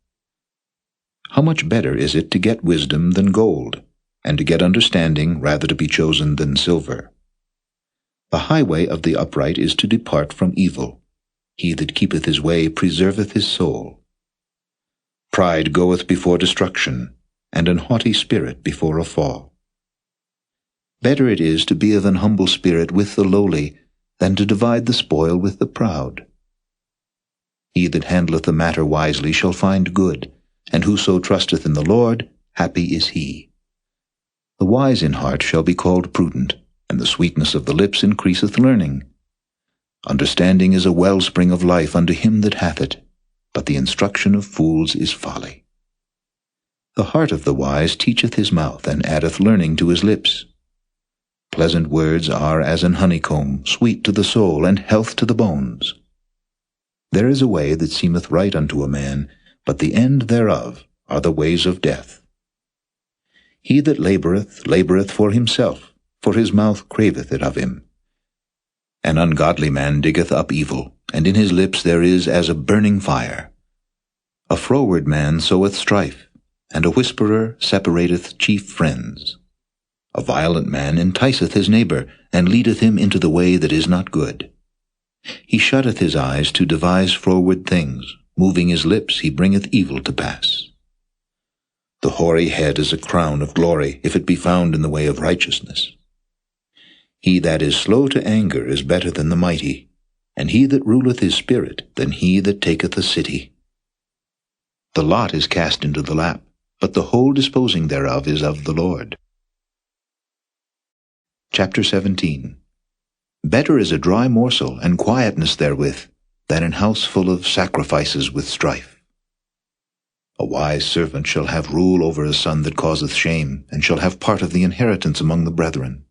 How much better is it to get wisdom than gold, and to get understanding rather to be chosen than silver. The highway of the upright is to depart from evil. He that keepeth his way preserveth his soul. Pride goeth before destruction, and an haughty spirit before a fall. Better it is to be of an humble spirit with the lowly, than to divide the spoil with the proud. He that handleth the matter wisely shall find good, and whoso trusteth in the Lord, happy is he. The wise in heart shall be called prudent, and the sweetness of the lips increaseth learning. Understanding is a wellspring of life unto him that hath it, but the instruction of fools is folly. The heart of the wise teacheth his mouth, and addeth learning to his lips. Pleasant words are as an honeycomb, sweet to the soul, and health to the bones. There is a way that seemeth right unto a man, but the end thereof are the ways of death. He that laboureth, laboureth for himself, for his mouth craveth it of him. An ungodly man diggeth up evil, and in his lips there is as a burning fire. A froward man soweth strife, and a whisperer separateth chief friends. A violent man enticeth his neighbour, and leadeth him into the way that is not good. He shutteth his eyes to devise froward things, moving his lips he bringeth evil to pass. The hoary head is a crown of glory, if it be found in the way of righteousness. He that is slow to anger is better than the mighty, and he that ruleth his spirit than he that taketh a city. The lot is cast into the lap, but the whole disposing thereof is of the Lord. Chapter 17. Better is a dry morsel, and quietness therewith, than an house full of sacrifices with strife. A wise servant shall have rule over a son that causeth shame, and shall have part of the inheritance among the brethren.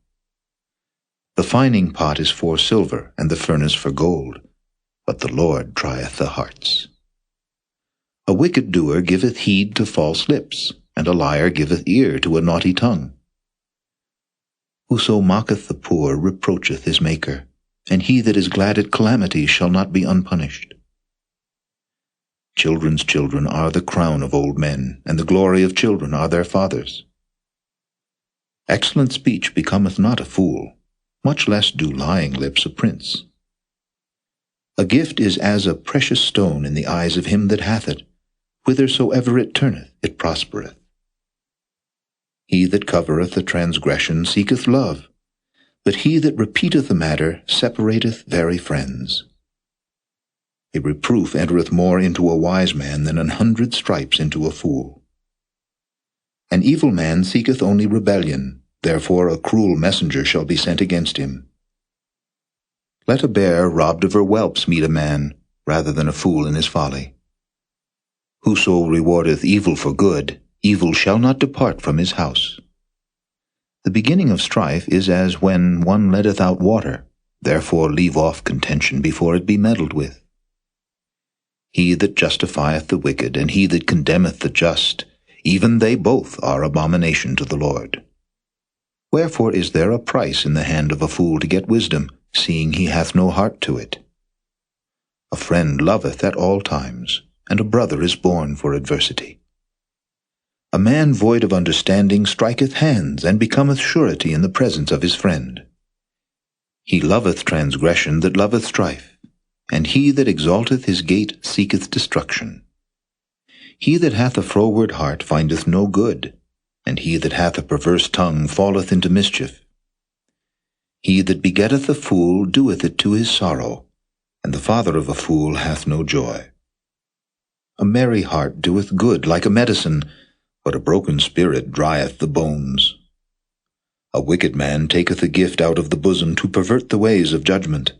The fining pot is for silver, and the furnace for gold, but the Lord trieth the hearts. A wicked doer giveth heed to false lips, and a liar giveth ear to a naughty tongue. Whoso mocketh the poor reproacheth his Maker, and he that is glad at calamity shall not be unpunished. Children's children are the crown of old men, and the glory of children are their fathers. Excellent speech becometh not a fool, much less do lying lips a prince. A gift is as a precious stone in the eyes of him that hath it. Whithersoever it turneth, it prospereth. He that covereth a transgression seeketh love, but he that repeateth a matter separateth very friends. A reproof entereth more into a wise man than 100 stripes into a fool. An evil man seeketh only rebellion, therefore a cruel messenger shall be sent against him. Let a bear robbed of her whelps meet a man, rather than a fool in his folly. Whoso rewardeth evil for good, evil shall not depart from his house. The beginning of strife is as when one letteth out water, therefore leave off contention before it be meddled with. He that justifieth the wicked, and he that condemneth the just, even they both are abomination to the Lord. Wherefore is there a price in the hand of a fool to get wisdom, seeing he hath no heart to it? A friend loveth at all times, and a brother is born for adversity. A man void of understanding striketh hands, and becometh surety in the presence of his friend. He loveth transgression that loveth strife, and he that exalteth his gate seeketh destruction. He that hath a froward heart findeth no good, and he that hath a perverse tongue falleth into mischief. He that begetteth a fool doeth it to his sorrow, and the father of a fool hath no joy. A merry heart doeth good like a medicine, but a broken spirit drieth the bones. A wicked man taketh a gift out of the bosom to pervert the ways of judgment.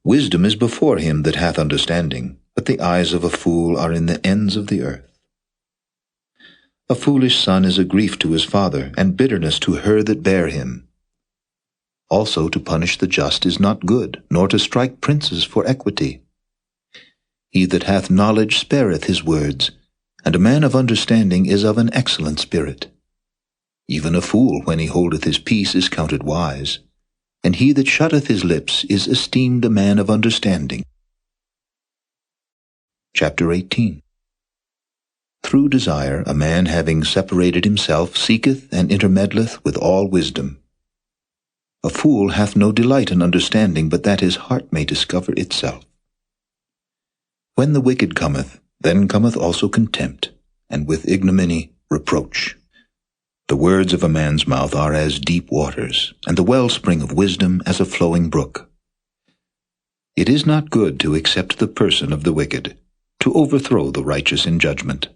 Wisdom is before him that hath understanding, but the eyes of a fool are in the ends of the earth. A foolish son is a grief to his father, and bitterness to her that bare him. Also to punish the just is not good, nor to strike princes for equity. He that hath knowledge spareth his words, and a man of understanding is of an excellent spirit. Even a fool, when he holdeth his peace, is counted wise, and he that shutteth his lips is esteemed a man of understanding. Chapter 18. Through desire a man having separated himself seeketh and intermeddleth with all wisdom. A fool hath no delight in understanding, but that his heart may discover itself. When the wicked cometh, then cometh also contempt, and with ignominy reproach. The words of a man's mouth are as deep waters, and the wellspring of wisdom as a flowing brook. It is not good to accept the person of the wicked, to overthrow the righteous in judgment.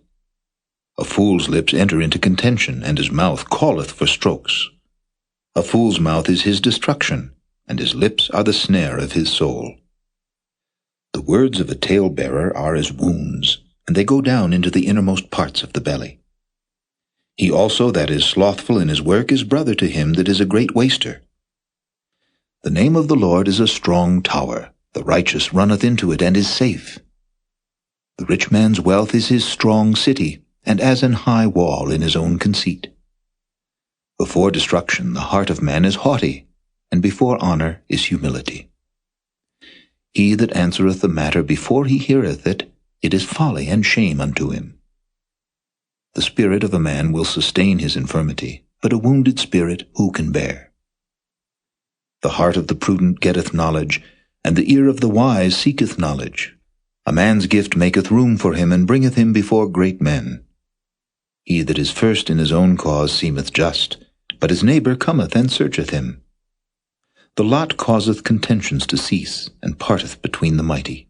A fool's lips enter into contention, and his mouth calleth for strokes. A fool's mouth is his destruction, and his lips are the snare of his soul. The words of a talebearer are as wounds, and they go down into the innermost parts of the belly. He also that is slothful in his work is brother to him that is a great waster. The name of the Lord is a strong tower. The righteous runneth into it and is safe. The rich man's wealth is his strong city, and as an high wall in his own conceit. Before destruction the heart of man is haughty, and before honor is humility. He that answereth the matter before he heareth it, it is folly and shame unto him. The spirit of a man will sustain his infirmity, but a wounded spirit who can bear? The heart of the prudent getteth knowledge, and the ear of the wise seeketh knowledge. A man's gift maketh room for him, and bringeth him before great men. He that is first in his own cause seemeth just, but his neighbor cometh and searcheth him. The lot causeth contentions to cease, and parteth between the mighty.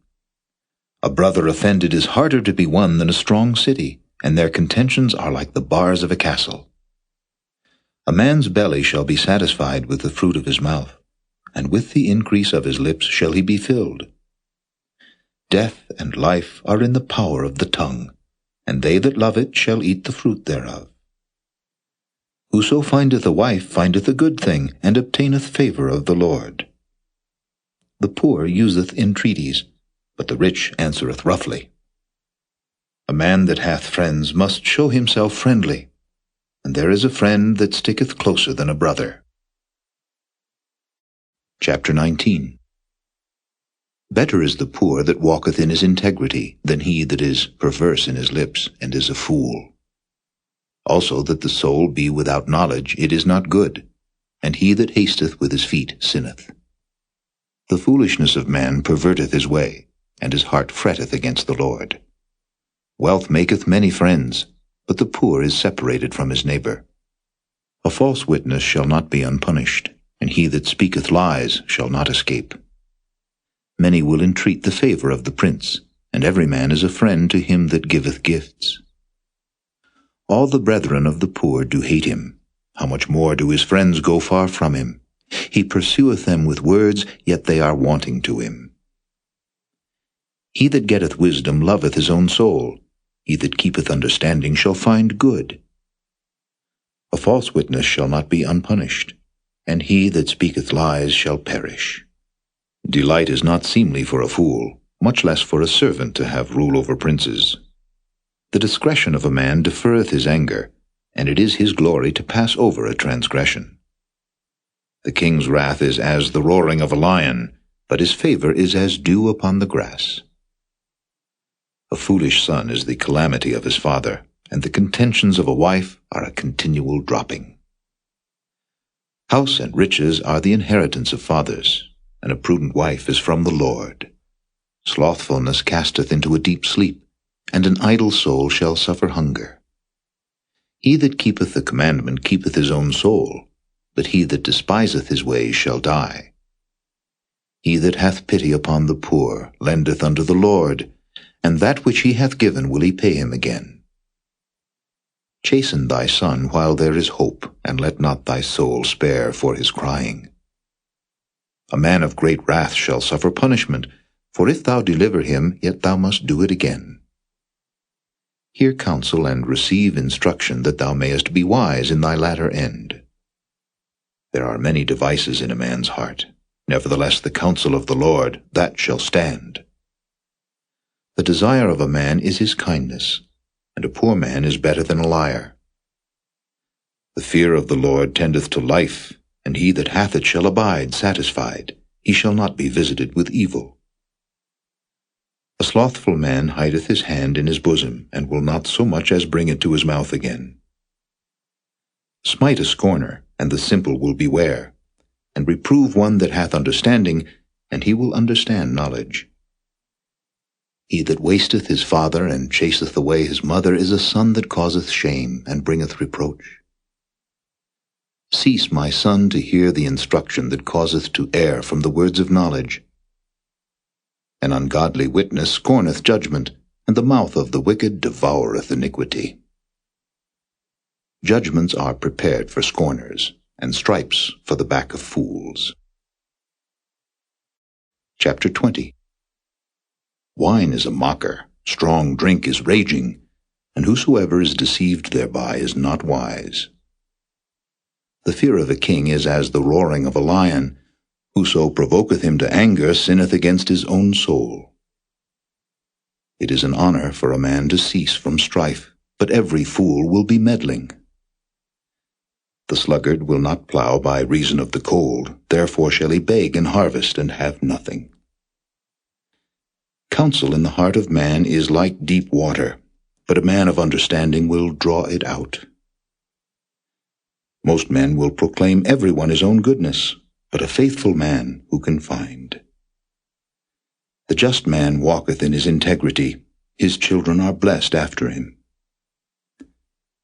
A brother offended is harder to be won than a strong city, and their contentions are like the bars of a castle. A man's belly shall be satisfied with the fruit of his mouth, and with the increase of his lips shall he be filled. Death and life are in the power of the tongue, and they that love it shall eat the fruit thereof. Whoso findeth a wife findeth a good thing, and obtaineth favor of the Lord. The poor useth entreaties, but the rich answereth roughly. A man that hath friends must show himself friendly, and there is a friend that sticketh closer than a brother. Chapter 19. Better is the poor that walketh in his integrity than he that is perverse in his lips, and is a fool. Also that the soul be without knowledge, it is not good, and he that hasteth with his feet sinneth. The foolishness of man perverteth his way, and his heart fretteth against the Lord. Wealth maketh many friends, but the poor is separated from his neighbor. A false witness shall not be unpunished, and he that speaketh lies shall not escape. Many will entreat the favor of the prince, and every man is a friend to him that giveth gifts. All the brethren of the poor do hate him. How much more do his friends go far from him? He pursueth them with words, yet they are wanting to him. He that getteth wisdom loveth his own soul. He that keepeth understanding shall find good. A false witness shall not be unpunished, and he that speaketh lies shall perish. Delight is not seemly for a fool, much less for a servant to have rule over princes. The discretion of a man deferreth his anger, and it is his glory to pass over a transgression. The king's wrath is as the roaring of a lion, but his favor is as dew upon the grass. A foolish son is the calamity of his father, and the contentions of a wife are a continual dropping. House and riches are the inheritance of fathers, and a prudent wife is from the Lord. Slothfulness casteth into a deep sleep, and an idle soul shall suffer hunger. He that keepeth the commandment keepeth his own soul, but he that despiseth his ways shall die. He that hath pity upon the poor lendeth unto the Lord, and that which he hath given will he pay him again. Chasten thy son while there is hope, and let not thy soul spare for his crying. A man of great wrath shall suffer punishment, for if thou deliver him, yet thou must do it again. Hear counsel and receive instruction, that thou mayest be wise in thy latter end. There are many devices in a man's heart. Nevertheless the counsel of the Lord, that shall stand. The desire of a man is his kindness, and a poor man is better than a liar. The fear of the Lord tendeth to life, and he that hath it shall abide satisfied. He shall not be visited with evil. A slothful man hideth his hand in his bosom, and will not so much as bring it to his mouth again. Smite a scorner, and the simple will beware, and reprove one that hath understanding, and he will understand knowledge. He that wasteth his father, and chaseth away his mother, is a son that causeth shame, and bringeth reproach. Cease, my son, to hear the instruction that causeth to err from the words of knowledge. An ungodly witness scorneth judgment, and the mouth of the wicked devoureth iniquity. Judgments are prepared for scorners, and stripes for the back of fools. Chapter 20. Wine is a mocker, strong drink is raging, and whosoever is deceived thereby is not wise. The fear of a king is as the roaring of a lion. Whoso provoketh him to anger sinneth against his own soul. It is an honor for a man to cease from strife, but every fool will be meddling. The sluggard will not plow by reason of the cold, therefore shall he beg in harvest and have nothing. Counsel in the heart of man is like deep water, but a man of understanding will draw it out. Most men will proclaim every one his own goodness, but a faithful man who can find? The just man walketh in his integrity, his children are blessed after him.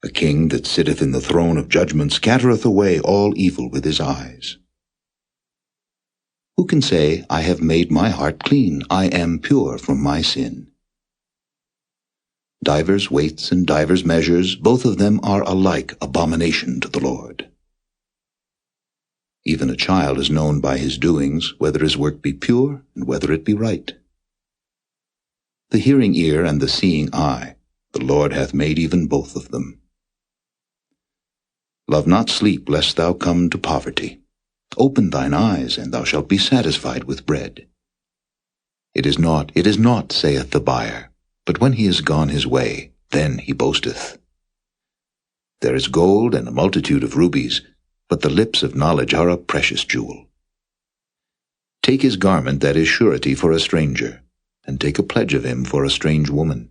A king that sitteth in the throne of judgment scattereth away all evil with his eyes. Who can say, I have made my heart clean, I am pure from my sin? Divers weights and divers measures, both of them are alike abomination to the Lord. Even a child is known by his doings, whether his work be pure and whether it be right. The hearing ear and the seeing eye, the Lord hath made even both of them. Love not sleep, lest thou come to poverty. Open thine eyes, and thou shalt be satisfied with bread. It is naught, saith the buyer, but when he is gone his way, then he boasteth. There is gold and a multitude of rubies, but the lips of knowledge are a precious jewel. Take his garment that is surety for a stranger, and take a pledge of him for a strange woman.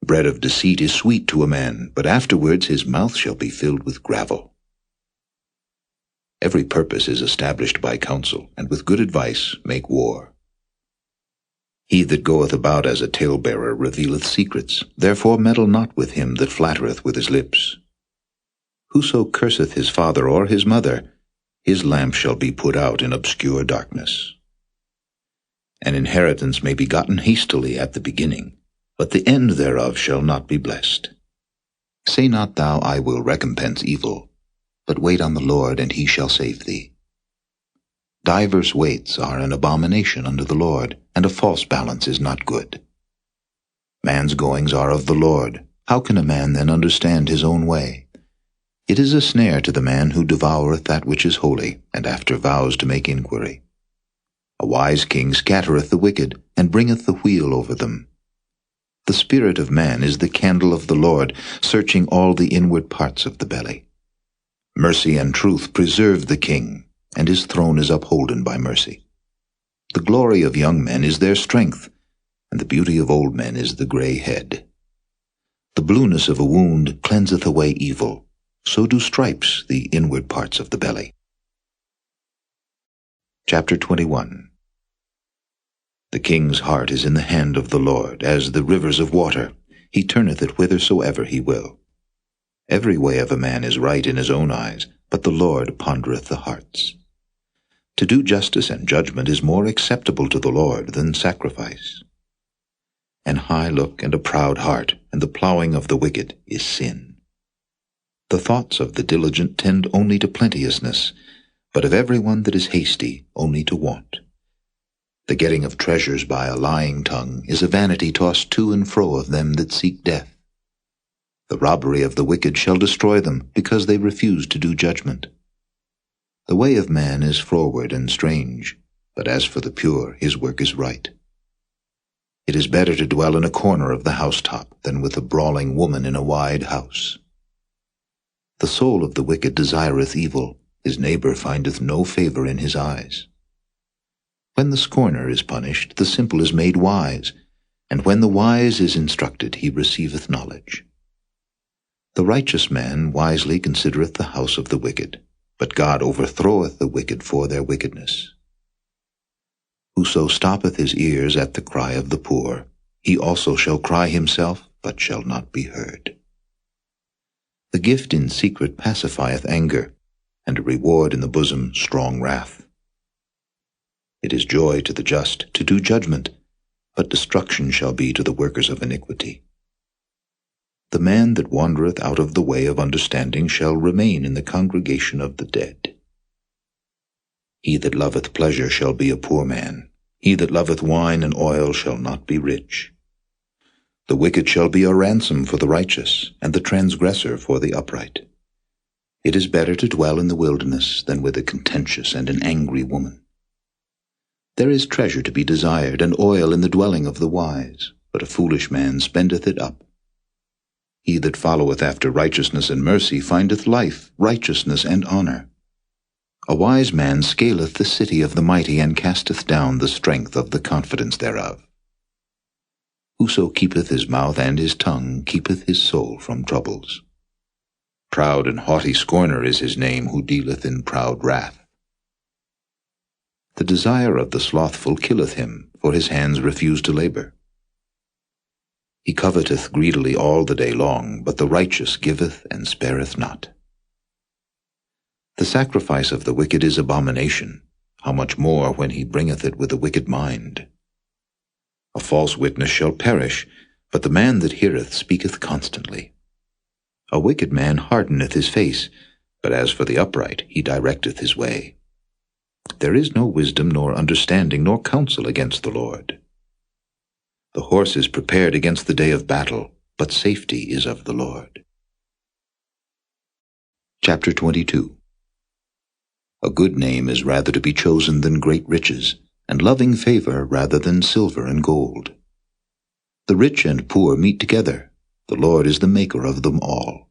Bread of deceit is sweet to a man, but afterwards his mouth shall be filled with gravel. Every purpose is established by counsel, and with good advice make war. He that goeth about as a talebearer revealeth secrets, therefore meddle not with him that flattereth with his lips. Whoso curseth his father or his mother, his lamp shall be put out in obscure darkness. An inheritance may be gotten hastily at the beginning, but the end thereof shall not be blessed. Say not thou, I will recompense evil, but wait on the Lord, and he shall save thee. Divers weights are an abomination unto the Lord, and a false balance is not good. Man's goings are of the Lord. How can a man then understand his own way? It is a snare to the man who devoureth that which is holy, and after vows to make inquiry. A wise king scattereth the wicked, and bringeth the wheel over them. The spirit of man is the candle of the Lord, searching all the inward parts of the belly. Mercy and truth preserve the king, and his throne is upholden by mercy. The glory of young men is their strength, and the beauty of old men is the gray head. The blueness of a wound cleanseth away evil, so do stripes the inward parts of the belly. Chapter 21. The king's heart is in the hand of the Lord, as the rivers of water. He turneth it whithersoever he will. Every way of a man is right in his own eyes, but the Lord pondereth the hearts. To do justice and judgment is more acceptable to the Lord than sacrifice. An high look and a proud heart, and the plowing of the wicked is sin. The thoughts of the diligent tend only to plenteousness, but of every one that is hasty only to want. The getting of treasures by a lying tongue is a vanity tossed to and fro of them that seek death. The robbery of the wicked shall destroy them, because they refuse to do judgment. The way of man is froward and strange, but as for the pure, his work is right. It is better to dwell in a corner of the housetop than with a brawling woman in a wide house. The soul of the wicked desireth evil, his neighbor findeth no favor in his eyes. When the scorner is punished, the simple is made wise, and when the wise is instructed, he receiveth knowledge. The righteous man wisely considereth the house of the wicked, but God overthroweth the wicked for their wickedness. Whoso stoppeth his ears at the cry of the poor, he also shall cry himself, but shall not be heard. The gift in secret pacifieth anger, and a reward in the bosom strong wrath. It is joy to the just to do judgment, but destruction shall be to the workers of iniquity. The man that wandereth out of the way of understanding shall remain in the congregation of the dead. He that loveth pleasure shall be a poor man. He that loveth wine and oil shall not be rich. The wicked shall be a ransom for the righteous, and the transgressor for the upright. It is better to dwell in the wilderness than with a contentious and an angry woman. There is treasure to be desired, and oil in the dwelling of the wise, but a foolish man spendeth it up. He that followeth after righteousness and mercy findeth life, righteousness, and honor. A wise man scaleth the city of the mighty, and casteth down the strength of the confidence thereof. Whoso keepeth his mouth and his tongue keepeth his soul from troubles. Proud and haughty scorner is his name, who dealeth in proud wrath. The desire of the slothful killeth him, for his hands refuse to labor. He coveteth greedily all the day long, but the righteous giveth and spareth not. The sacrifice of the wicked is abomination, how much more when he bringeth it with a wicked mind. A false witness shall perish, but the man that heareth speaketh constantly. A wicked man hardeneth his face, but as for the upright, he directeth his way. There is no wisdom, nor understanding, nor counsel against the Lord. The horse is prepared against the day of battle, but safety is of the Lord. Chapter 22. A good name is rather to be chosen than great riches, and loving favor rather than silver and gold. The rich and poor meet together. The Lord is the maker of them all.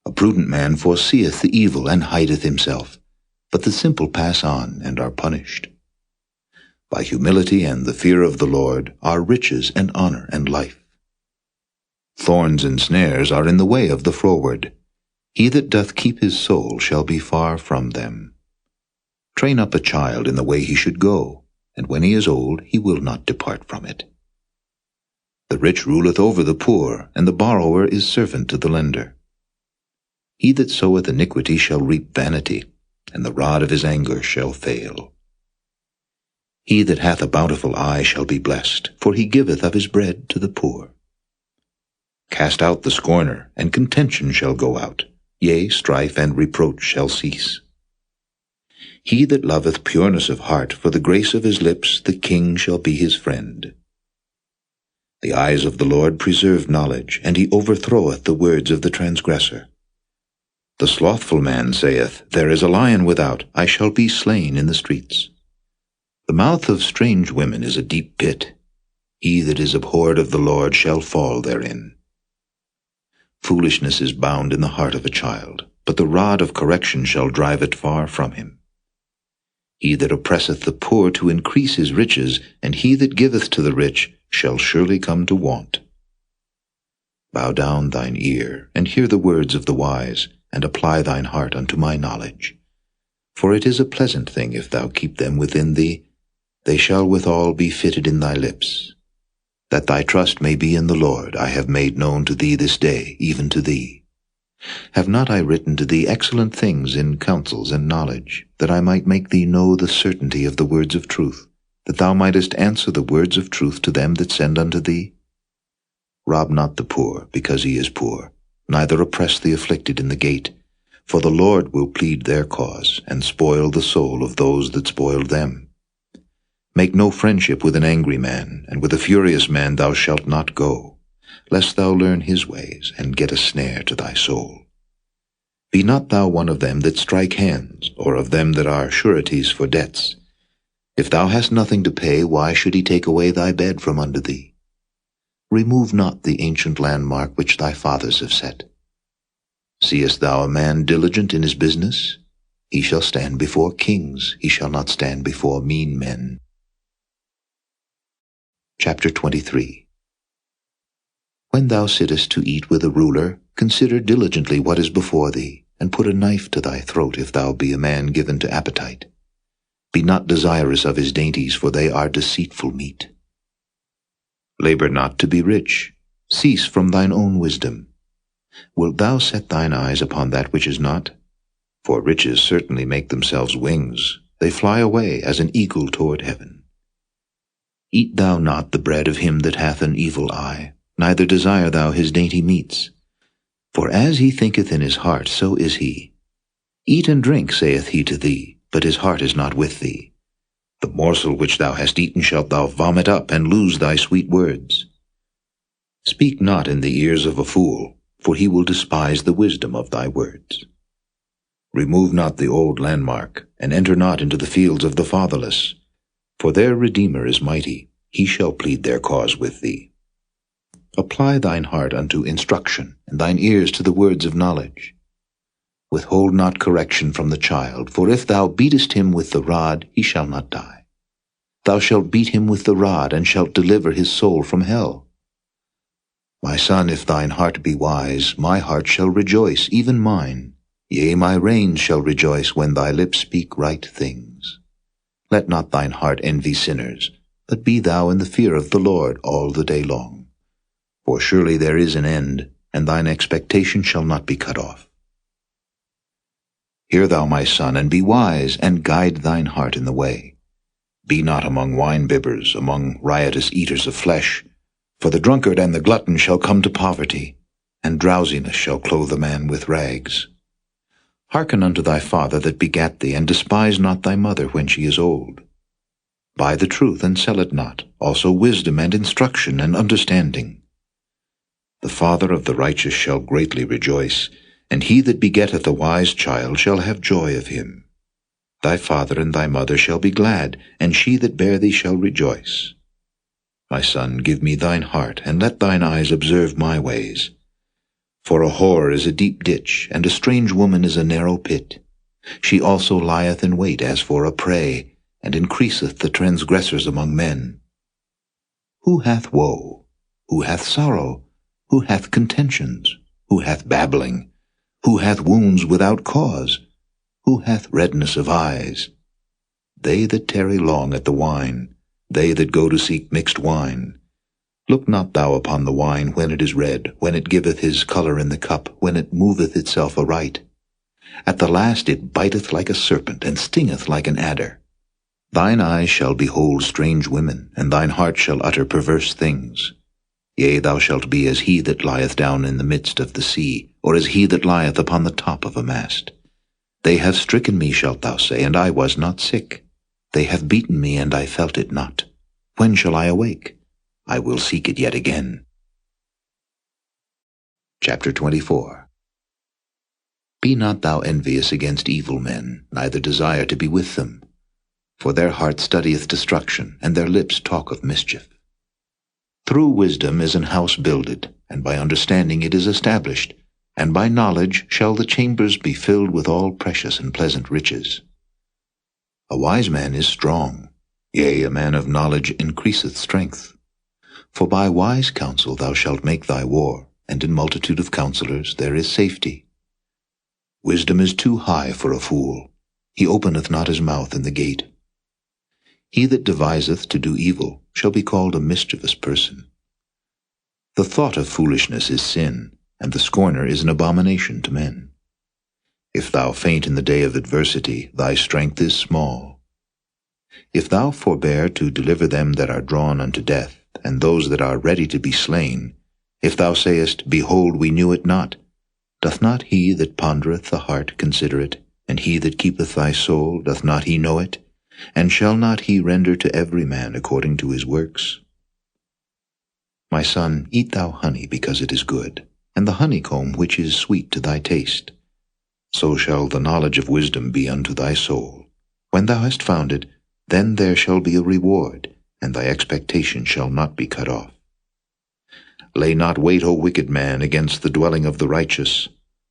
A prudent man foreseeth the evil and hideth himself, but the simple pass on and are punished. By humility and the fear of the Lord are riches and honor and life. Thorns and snares are in the way of the froward. He that doth keep his soul shall be far from them. Train up a child in the way he should go, and when he is old he will not depart from it. The rich ruleth over the poor, and the borrower is servant to the lender. He that soweth iniquity shall reap vanity, and the rod of his anger shall fail. He that hath a bountiful eye shall be blessed, for he giveth of his bread to the poor. Cast out the scorner, and contention shall go out, yea, strife and reproach shall cease. He that loveth pureness of heart, for the grace of his lips, the king shall be his friend. The eyes of the Lord preserve knowledge, and he overthroweth the words of the transgressor. The slothful man saith, There is a lion without, I shall be slain in the streets. The mouth of strange women is a deep pit. He that is abhorred of the Lord shall fall therein. Foolishness is bound in the heart of a child, but the rod of correction shall drive it far from him. He that oppresseth the poor to increase his riches, and he that giveth to the rich shall surely come to want. Bow down thine ear, and hear the words of the wise, and apply thine heart unto my knowledge. For it is a pleasant thing if thou keep them within thee. They shall withal be fitted in thy lips. That thy trust may be in the Lord, I have made known to thee this day, even to thee. Have not I written to thee excellent things in counsels and knowledge, that I might make thee know the certainty of the words of truth, that thou mightest answer the words of truth to them that send unto thee? Rob not the poor, because he is poor, neither oppress the afflicted in the gate, for the Lord will plead their cause, and spoil the soul of those that spoiled them. Make no friendship with an angry man, and with a furious man thou shalt not go, lest thou learn his ways, and get a snare to thy soul. Be not thou one of them that strike hands, or of them that are sureties for debts. If thou hast nothing to pay, why should he take away thy bed from under thee? Remove not the ancient landmark which thy fathers have set. Seest thou a man diligent in his business? He shall stand before kings, he shall not stand before mean men. Chapter 23. When thou sittest to eat with a ruler, consider diligently what is before thee, and put a knife to thy throat if thou be a man given to appetite. Be not desirous of his dainties, for they are deceitful meat. Labor not to be rich. Cease from thine own wisdom. Wilt thou set thine eyes upon that which is not? For riches certainly make themselves wings. They fly away as an eagle toward heaven. Eat thou not the bread of him that hath an evil eye, neither desire thou his dainty meats. For as he thinketh in his heart, so is he. Eat and drink, saith he to thee, but his heart is not with thee. The morsel which thou hast eaten shalt thou vomit up, and lose thy sweet words. Speak not in the ears of a fool, for he will despise the wisdom of thy words. Remove not the old landmark, and enter not into the fields of the fatherless. For their Redeemer is mighty, he shall plead their cause with thee. Apply thine heart unto instruction, and thine ears to the words of knowledge. Withhold not correction from the child, for if thou beatest him with the rod, he shall not die. Thou shalt beat him with the rod, and shalt deliver his soul from hell. My son, if thine heart be wise, my heart shall rejoice, even mine. Yea, my reins shall rejoice when thy lips speak right things. Let not thine heart envy sinners, but be thou in the fear of the Lord all the day long. For surely there is an end, and thine expectation shall not be cut off. Hear thou, my son, and be wise, and guide thine heart in the way. Be not among wine-bibbers, among riotous eaters of flesh, for the drunkard and the glutton shall come to poverty, and drowsiness shall clothe a man with rags. Hearken unto thy father that begat thee, and despise not thy mother when she is old. Buy the truth, and sell it not, also wisdom and instruction and understanding. The father of the righteous shall greatly rejoice, and he that begetteth a wise child shall have joy of him. Thy father and thy mother shall be glad, and she that bare thee shall rejoice. My son, give me thine heart, and let thine eyes observe my ways. For a whore is a deep ditch, and a strange woman is a narrow pit. She also lieth in wait as for a prey, and increaseth the transgressors among men. Who hath woe? Who hath sorrow? Who hath contentions? Who hath babbling? Who hath wounds without cause? Who hath redness of eyes? They that tarry long at the wine, they that go to seek mixed wine. Look not thou upon the wine when it is red, when it giveth his colour in the cup, when it moveth itself aright. At the last it biteth like a serpent, and stingeth like an adder. Thine eyes shall behold strange women, and thine heart shall utter perverse things. Yea, thou shalt be as he that lieth down in the midst of the sea, or as he that lieth upon the top of a mast. They have stricken me, shalt thou say, and I was not sick. They have beaten me, and I felt it not. When shall I awake? I will seek it yet again. Chapter 24. Be not thou envious against evil men, neither desire to be with them. For their heart studieth destruction, and their lips talk of mischief. Through wisdom is an house builded, and by understanding it is established, and by knowledge shall the chambers be filled with all precious and pleasant riches. A wise man is strong, yea, a man of knowledge increaseth strength. For by wise counsel thou shalt make thy war, and in multitude of counselors there is safety. Wisdom is too high for a fool. He openeth not his mouth in the gate. He that deviseth to do evil shall be called a mischievous person. The thought of foolishness is sin, and the scorner is an abomination to men. If thou faint in the day of adversity, thy strength is small. If thou forbear to deliver them that are drawn unto death, and those that are ready to be slain, if thou sayest, Behold, we knew it not, doth not he that pondereth the heart consider it? And he that keepeth thy soul, doth not he know it? And shall not he render to every man according to his works? My son, eat thou honey, because it is good, and the honeycomb which is sweet to thy taste. So shall the knowledge of wisdom be unto thy soul. When thou hast found it, then there shall be a reward, and thy expectation shall not be cut off. Lay not wait, O wicked man, against the dwelling of the righteous.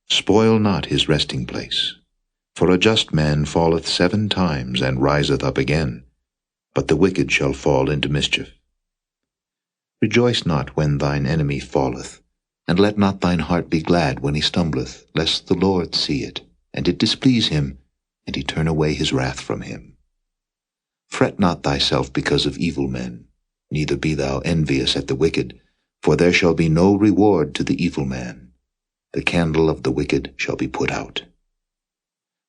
Spoil not his resting place. For a just man falleth 7 times, and riseth up again, but the wicked shall fall into mischief. Rejoice not when thine enemy falleth, and let not thine heart be glad when he stumbleth, lest the Lord see it, and it displease him, and he turn away his wrath from him. Fret not thyself because of evil men, neither be thou envious at the wicked, for there shall be no reward to the evil man. The candle of the wicked shall be put out.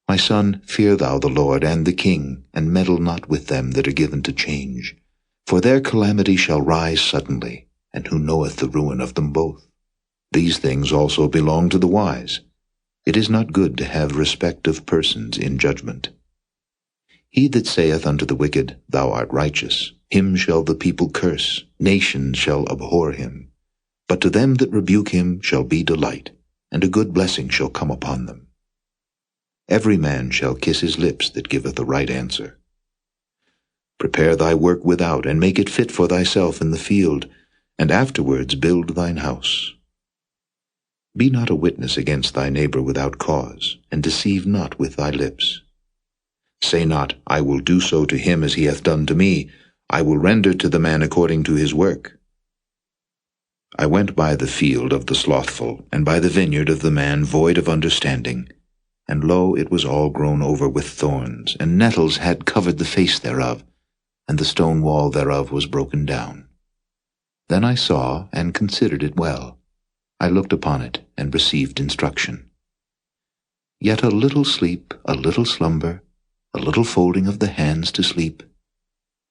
My son, fear thou the Lord and the king, and meddle not with them that are given to change. For their calamity shall rise suddenly, and who knoweth the ruin of them both? These things also belong to the wise. It is not good to have respect of persons in judgment. He that saith unto the wicked, Thou art righteous, him shall the people curse, nations shall abhor him. But to them that rebuke him shall be delight, and a good blessing shall come upon them. Every man shall kiss his lips that giveth a right answer. Prepare thy work without, and make it fit for thyself in the field, and afterwards build thine house. Be not a witness against thy neighbor without cause, and deceive not with thy lips. Say not, I will do so to him as he hath done to me, I will render to the man according to his work. I went by the field of the slothful, and by the vineyard of the man void of understanding. And lo, it was all grown over with thorns, and nettles had covered the face thereof, and the stone wall thereof was broken down. Then I saw and considered it well. I looked upon it, and received instruction. Yet a little sleep, a little slumber, a little folding of the hands to sleep,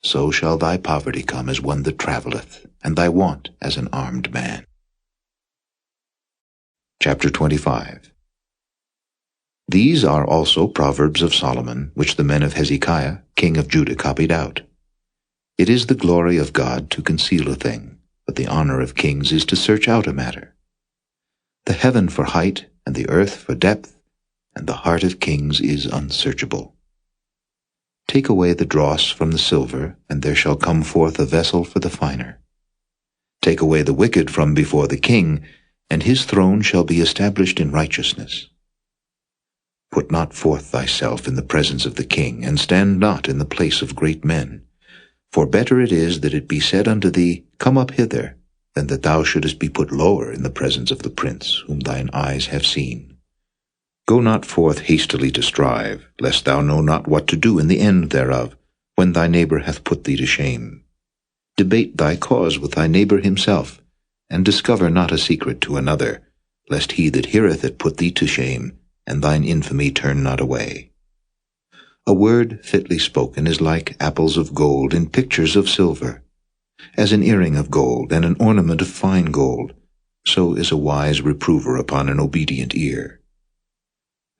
so shall thy poverty come as one that travelleth, and thy want as an armed man. Chapter 25. These are also Proverbs of Solomon, which the men of Hezekiah, king of Judah, copied out. It is the glory of God to conceal a thing, but the honor of kings is to search out a matter. The heaven for height, and the earth for depth, and the heart of kings is unsearchable. Take away the dross from the silver, and there shall come forth a vessel for the finer. Take away the wicked from before the king, and his throne shall be established in righteousness. Put not forth thyself in the presence of the king, and stand not in the place of great men. For better it is that it be said unto thee, Come up hither, than that thou shouldest be put lower in the presence of the prince, whom thine eyes have seen. Go not forth hastily to strive, lest thou know not what to do in the end thereof, when thy neighbor hath put thee to shame. Debate thy cause with thy neighbor himself, and discover not a secret to another, lest he that heareth it put thee to shame, and thine infamy turn not away. A word fitly spoken is like apples of gold in pictures of silver. As an earring of gold and an ornament of fine gold, so is a wise reprover upon an obedient ear.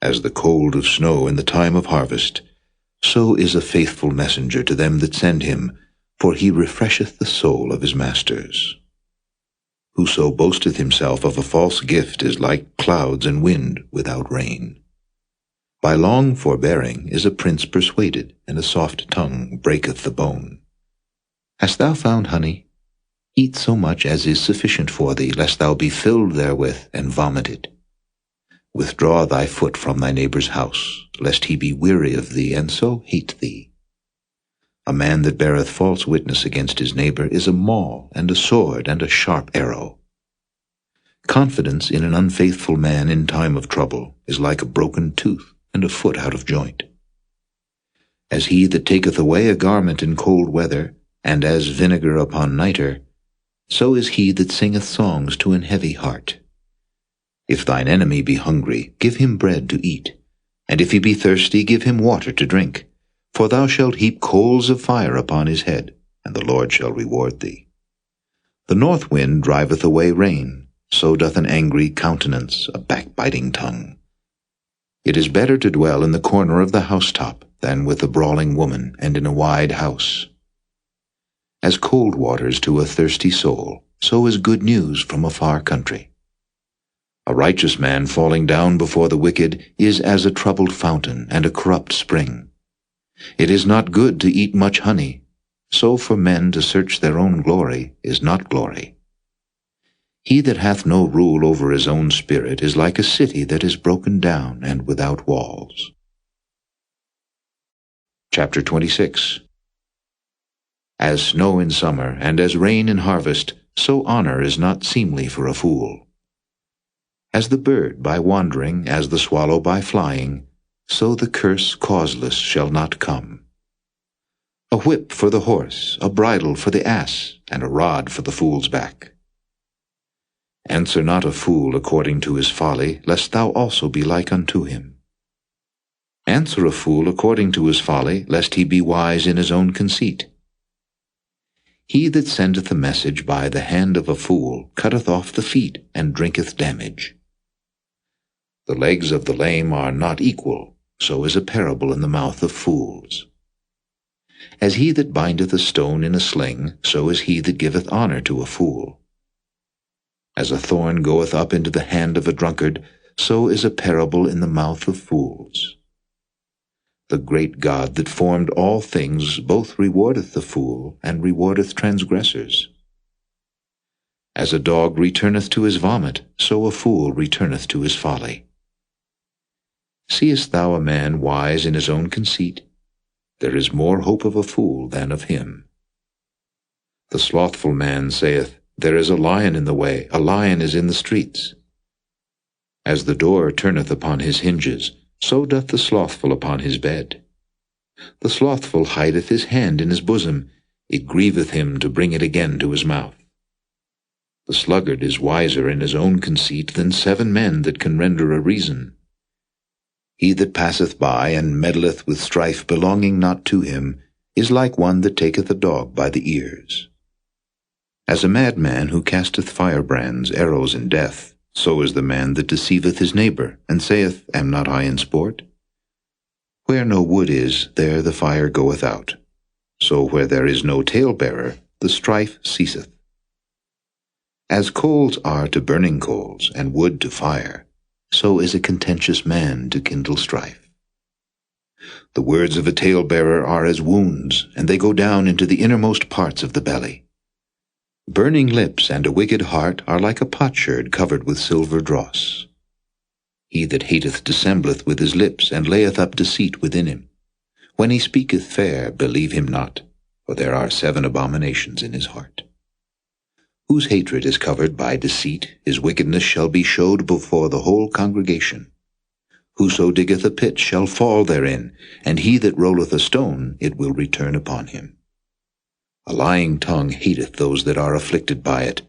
As the cold of snow in the time of harvest, so is a faithful messenger to them that send him, for he refresheth the soul of his masters. Whoso boasteth himself of a false gift is like clouds and wind without rain. By long forbearing is a prince persuaded, and a soft tongue breaketh the bone. Hast thou found honey? Eat so much as is sufficient for thee, lest thou be filled therewith and vomit it. Withdraw thy foot from thy neighbor's house, lest he be weary of thee, and so hate thee. A man that beareth false witness against his neighbor is a maul, and a sword, and a sharp arrow. Confidence in an unfaithful man in time of trouble is like a broken tooth, and a foot out of joint. As he that taketh away a garment in cold weather, and as vinegar upon nitre, so is he that singeth songs to an heavy heart. If thine enemy be hungry, give him bread to eat, and if he be thirsty, give him water to drink. For thou shalt heap coals of fire upon his head, and the Lord shall reward thee. The north wind driveth away rain, so doth an angry countenance a backbiting tongue. It is better to dwell in the corner of the housetop than with a brawling woman and in a wide house. As cold waters to a thirsty soul, so is good news from a far country. A righteous man falling down before the wicked is as a troubled fountain and a corrupt spring. It is not good to eat much honey, so for men to search their own glory is not glory. He that hath no rule over his own spirit is like a city that is broken down and without walls. Chapter 26. As snow in summer and as rain in harvest, so honor is not seemly for a fool. As the bird by wandering, as the swallow by flying, so the curse causeless shall not come. A whip for the horse, a bridle for the ass, and a rod for the fool's back. Answer not a fool according to his folly, lest thou also be like unto him. Answer a fool according to his folly, lest he be wise in his own conceit. He that sendeth a message by the hand of a fool cutteth off the feet, and drinketh damage. The legs of the lame are not equal, so is a parable in the mouth of fools. As he that bindeth a stone in a sling, so is he that giveth honor to a fool. As a thorn goeth up into the hand of a drunkard, so is a parable in the mouth of fools. The great God that formed all things both rewardeth the fool, and rewardeth transgressors. As a dog returneth to his vomit, so a fool returneth to his folly. Seest thou a man wise in his own conceit? There is more hope of a fool than of him. The slothful man saith, There is a lion in the way, a lion is in the streets. As the door turneth upon his hinges, so doth the slothful upon his bed. The slothful hideth his hand in his bosom, it grieveth him to bring it again to his mouth. The sluggard is wiser in his own conceit than 7 men that can render a reason. He that passeth by and meddleth with strife belonging not to him is like one that taketh a dog by the ears. As a madman who casteth firebrands, arrows, and death, so is the man that deceiveth his neighbor, and saith, Am not I in sport? Where no wood is, there the fire goeth out. So where there is no talebearer, the strife ceaseth. As coals are to burning coals, and wood to fire, so is a contentious man to kindle strife. The words of a talebearer are as wounds, and they go down into the innermost parts of the belly. Burning lips and a wicked heart are like a potsherd covered with silver dross. He that hateth dissembleth with his lips, and layeth up deceit within him. When he speaketh fair, believe him not, for there are 7 abominations in his heart. Whose hatred is covered by deceit, his wickedness shall be showed before the whole congregation. Whoso diggeth a pit shall fall therein, and he that rolleth a stone, it will return upon him. A lying tongue hateth those that are afflicted by it,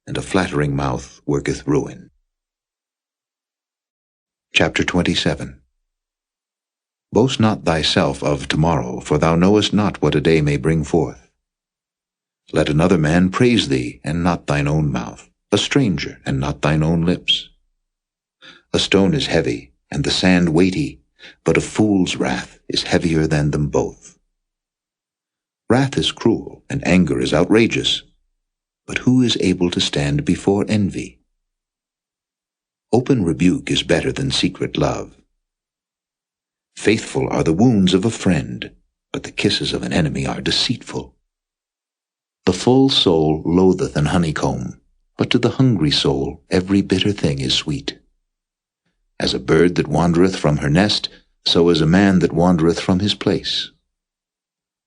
and a flattering mouth worketh ruin. Chapter 27. Boast not thyself of tomorrow, for thou knowest not what a day may bring forth. Let another man praise thee, and not thine own mouth, a stranger, and not thine own lips. A stone is heavy, and the sand weighty, but a fool's wrath is heavier than them both. Wrath is cruel, and anger is outrageous, but who is able to stand before envy? Open rebuke is better than secret love. Faithful are the wounds of a friend, but the kisses of an enemy are deceitful. The full soul loatheth an honeycomb, but to the hungry soul every bitter thing is sweet. As a bird that wandereth from her nest, so is a man that wandereth from his place.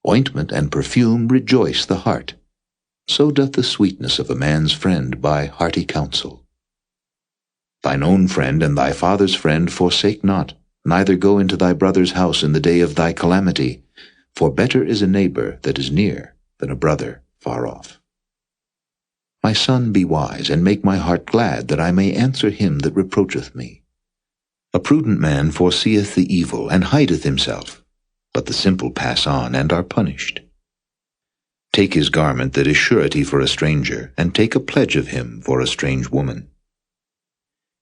Ointment and perfume rejoice the heart, so doth the sweetness of a man's friend by hearty counsel. Thine own friend and thy father's friend forsake not, neither go into thy brother's house in the day of thy calamity, for better is a neighbor that is near than a brother far off. My son, be wise, and make my heart glad, that I may answer him that reproacheth me. A prudent man foreseeth the evil, and hideth himself, but the simple pass on, and are punished. Take his garment that is surety for a stranger, and take a pledge of him for a strange woman.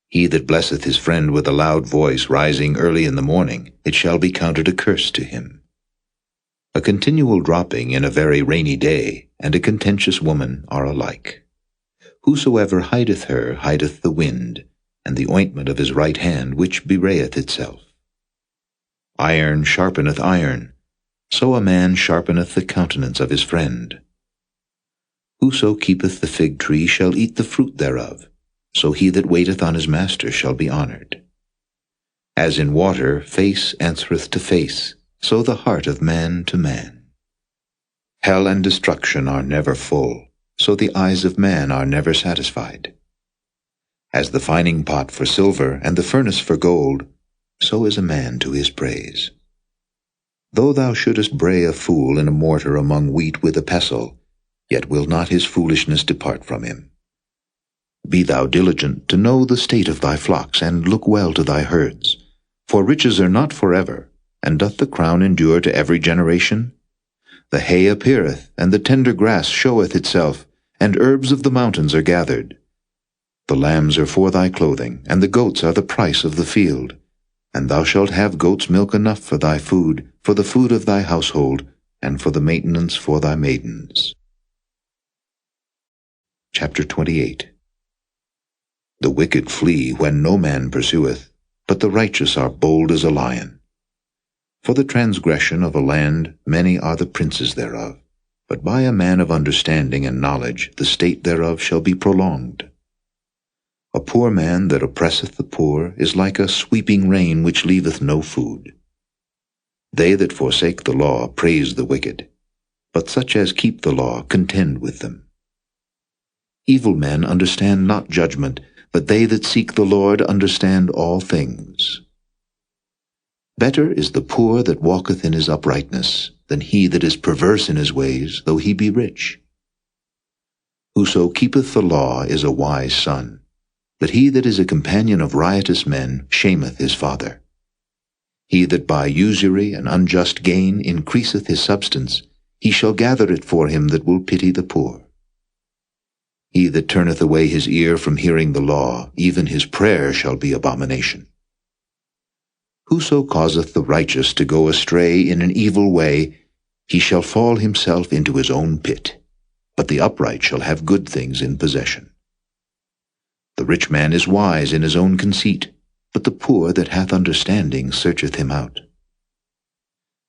He that blesseth his friend with a loud voice, rising early in the morning, it shall be counted a curse to him. A continual dropping in a very rainy day, and a contentious woman are alike. Whosoever hideth her hideth the wind, and the ointment of his right hand which bewrayeth itself. Iron sharpeneth iron, so a man sharpeneth the countenance of his friend. Whoso keepeth the fig tree shall eat the fruit thereof, so he that waiteth on his master shall be honored. As in water face answereth to face, so the heart of man to man. Hell and destruction are never full, so the eyes of man are never satisfied. As the fining pot for silver and the furnace for gold, so is a man to his praise. Though thou shouldest bray a fool in a mortar among wheat with a pestle, yet will not his foolishness depart from him. Be thou diligent to know the state of thy flocks, and look well to thy herds. For riches are not forever, and doth the crown endure to every generation? The hay appeareth, and the tender grass showeth itself, and herbs of the mountains are gathered. The lambs are for thy clothing, and the goats are the price of the field. And thou shalt have goats' milk enough for thy food, for the food of thy household, and for the maintenance for thy maidens. Chapter 28. The wicked flee when no man pursueth, but the righteous are bold as a lion. For the transgression of a land many are the princes thereof, but by a man of understanding and knowledge the state thereof shall be prolonged. A poor man that oppresseth the poor is like a sweeping rain which leaveth no food. They that forsake the law praise the wicked, but such as keep the law contend with them. Evil men understand not judgment, but they that seek the Lord understand all things. Better is the poor that walketh in his uprightness, than he that is perverse in his ways, though he be rich. Whoso keepeth the law is a wise son, but he that is a companion of riotous men shameth his father. He that by usury and unjust gain increaseth his substance, he shall gather it for him that will pity the poor. He that turneth away his ear from hearing the law, even his prayer shall be abomination. Whoso causeth the righteous to go astray in an evil way, he shall fall himself into his own pit, but the upright shall have good things in possession. The rich man is wise in his own conceit, but the poor that hath understanding searcheth him out.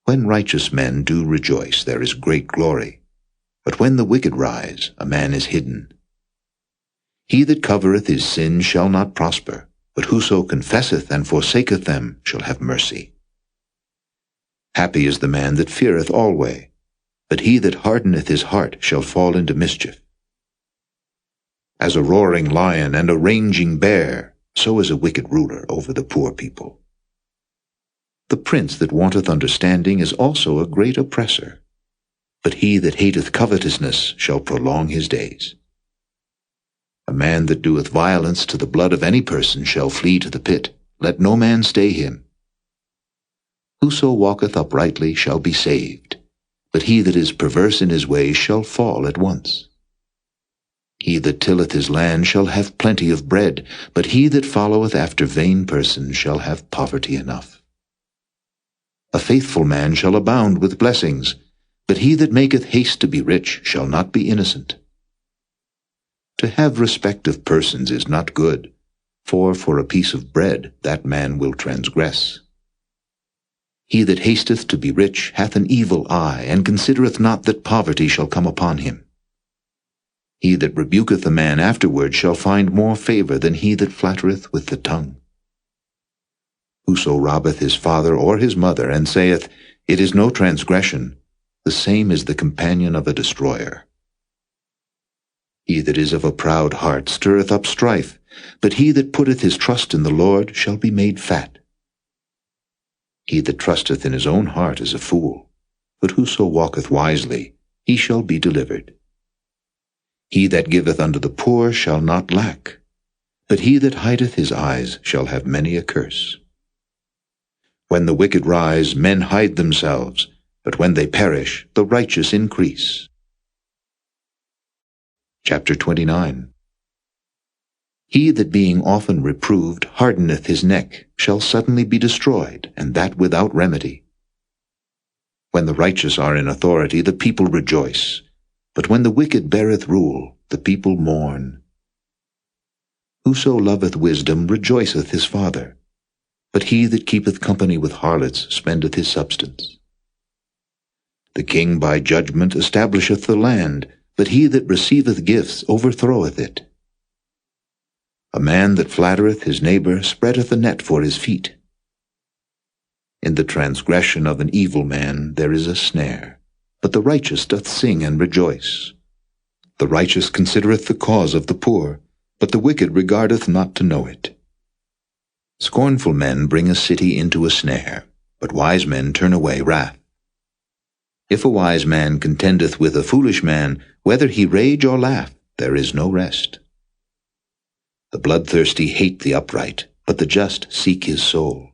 When righteous men do rejoice, there is great glory, but when the wicked rise, a man is hidden. He that covereth his sin shall not prosper, but whoso confesseth and forsaketh them shall have mercy. Happy is the man that feareth alway, but he that hardeneth his heart shall fall into mischief. As a roaring lion and a raging bear, so is a wicked ruler over the poor people. The prince that wanteth understanding is also a great oppressor, but he that hateth covetousness shall prolong his days. A man that doeth violence to the blood of any person shall flee to the pit. Let no man stay him. Whoso walketh uprightly shall be saved, but he that is perverse in his ways shall fall at once. He that tilleth his land shall have plenty of bread, but he that followeth after vain persons shall have poverty enough. A faithful man shall abound with blessings, but he that maketh haste to be rich shall not be innocent. To have respect of persons is not good, for a piece of bread that man will transgress. He that hasteth to be rich hath an evil eye, and considereth not that poverty shall come upon him. He that rebuketh a man afterward shall find more favor than he that flattereth with the tongue. Whoso robbeth his father or his mother, and saith, It is no transgression, the same is the companion of a destroyer. He that is of a proud heart stirreth up strife, but he that putteth his trust in the Lord shall be made fat. He that trusteth in his own heart is a fool, but whoso walketh wisely, he shall be delivered. He that giveth unto the poor shall not lack, but he that hideth his eyes shall have many a curse. When the wicked rise, men hide themselves, but when they perish, the righteous increase. Chapter 29. He that being often reproved hardeneth his neck shall suddenly be destroyed, and that without remedy. When the righteous are in authority, the people rejoice, but when the wicked beareth rule, the people mourn. Whoso loveth wisdom rejoiceth his father, but he that keepeth company with harlots spendeth his substance. The king by judgment establisheth the land, but he that receiveth gifts overthroweth it. A man that flattereth his neighbor spreadeth a net for his feet. In the transgression of an evil man there is a snare, but the righteous doth sing and rejoice. The righteous considereth the cause of the poor, but the wicked regardeth not to know it. Scornful men bring a city into a snare, but wise men turn away wrath. If a wise man contendeth with a foolish man, whether he rage or laugh, there is no rest. The bloodthirsty hate the upright, but the just seek his soul.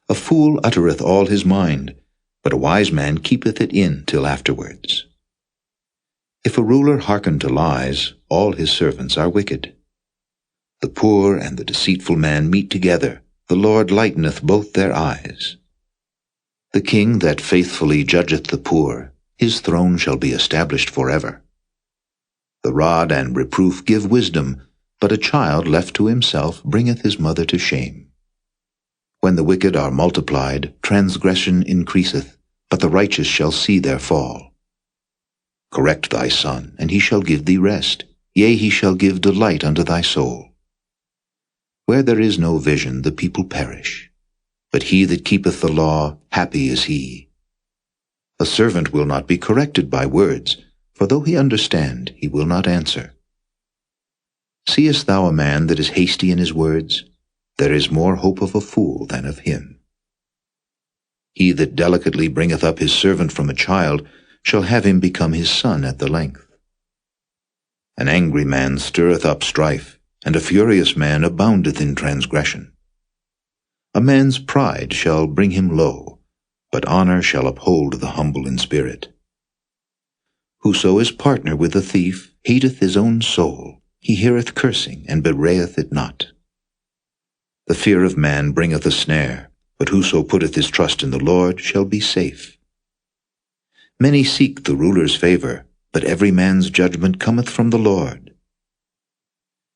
A fool uttereth all his mind, but a wise man keepeth it in till afterwards. If a ruler hearken to lies, all his servants are wicked. The poor and the deceitful man meet together, the Lord lighteneth both their eyes. The king that faithfully judgeth the poor, his throne shall be established forever. The rod and reproof give wisdom, but a child left to himself bringeth his mother to shame. When the wicked are multiplied, transgression increaseth, but the righteous shall see their fall. Correct thy son, and he shall give thee rest, yea, he shall give delight unto thy soul. Where there is no vision, the people perish, but he that keepeth the law, happy is he. A servant will not be corrected by words, for though he understand, he will not answer. Seest thou a man that is hasty in his words? There is more hope of a fool than of him. He that delicately bringeth up his servant from a child shall have him become his son at the length. An angry man stirreth up strife, and a furious man aboundeth in transgression. A man's pride shall bring him low, but honor shall uphold the humble in spirit. Whoso is partner with a thief hateth his own soul. He heareth cursing, and bewrayeth it not. The fear of man bringeth a snare, but whoso putteth his trust in the Lord shall be safe. Many seek the ruler's favor, but every man's judgment cometh from the Lord.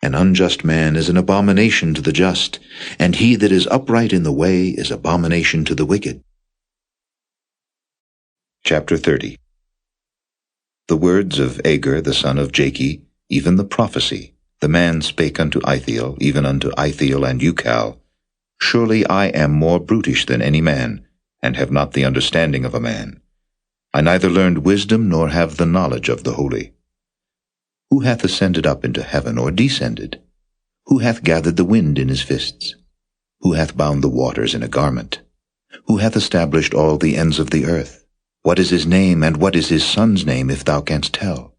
An unjust man is an abomination to the just, and he that is upright in the way is abomination to the wicked. Chapter 30. The words of Agur the son of Jakeh, even the prophecy, the man spake unto Ithiel, even unto Ithiel and Ucal, Surely I am more brutish than any man, and have not the understanding of a man. I neither learned wisdom nor have the knowledge of the holy. Who hath ascended up into heaven, or descended? Who hath gathered the wind in his fists? Who hath bound the waters in a garment? Who hath established all the ends of the earth? What is his name, and what is his son's name, if thou canst tell?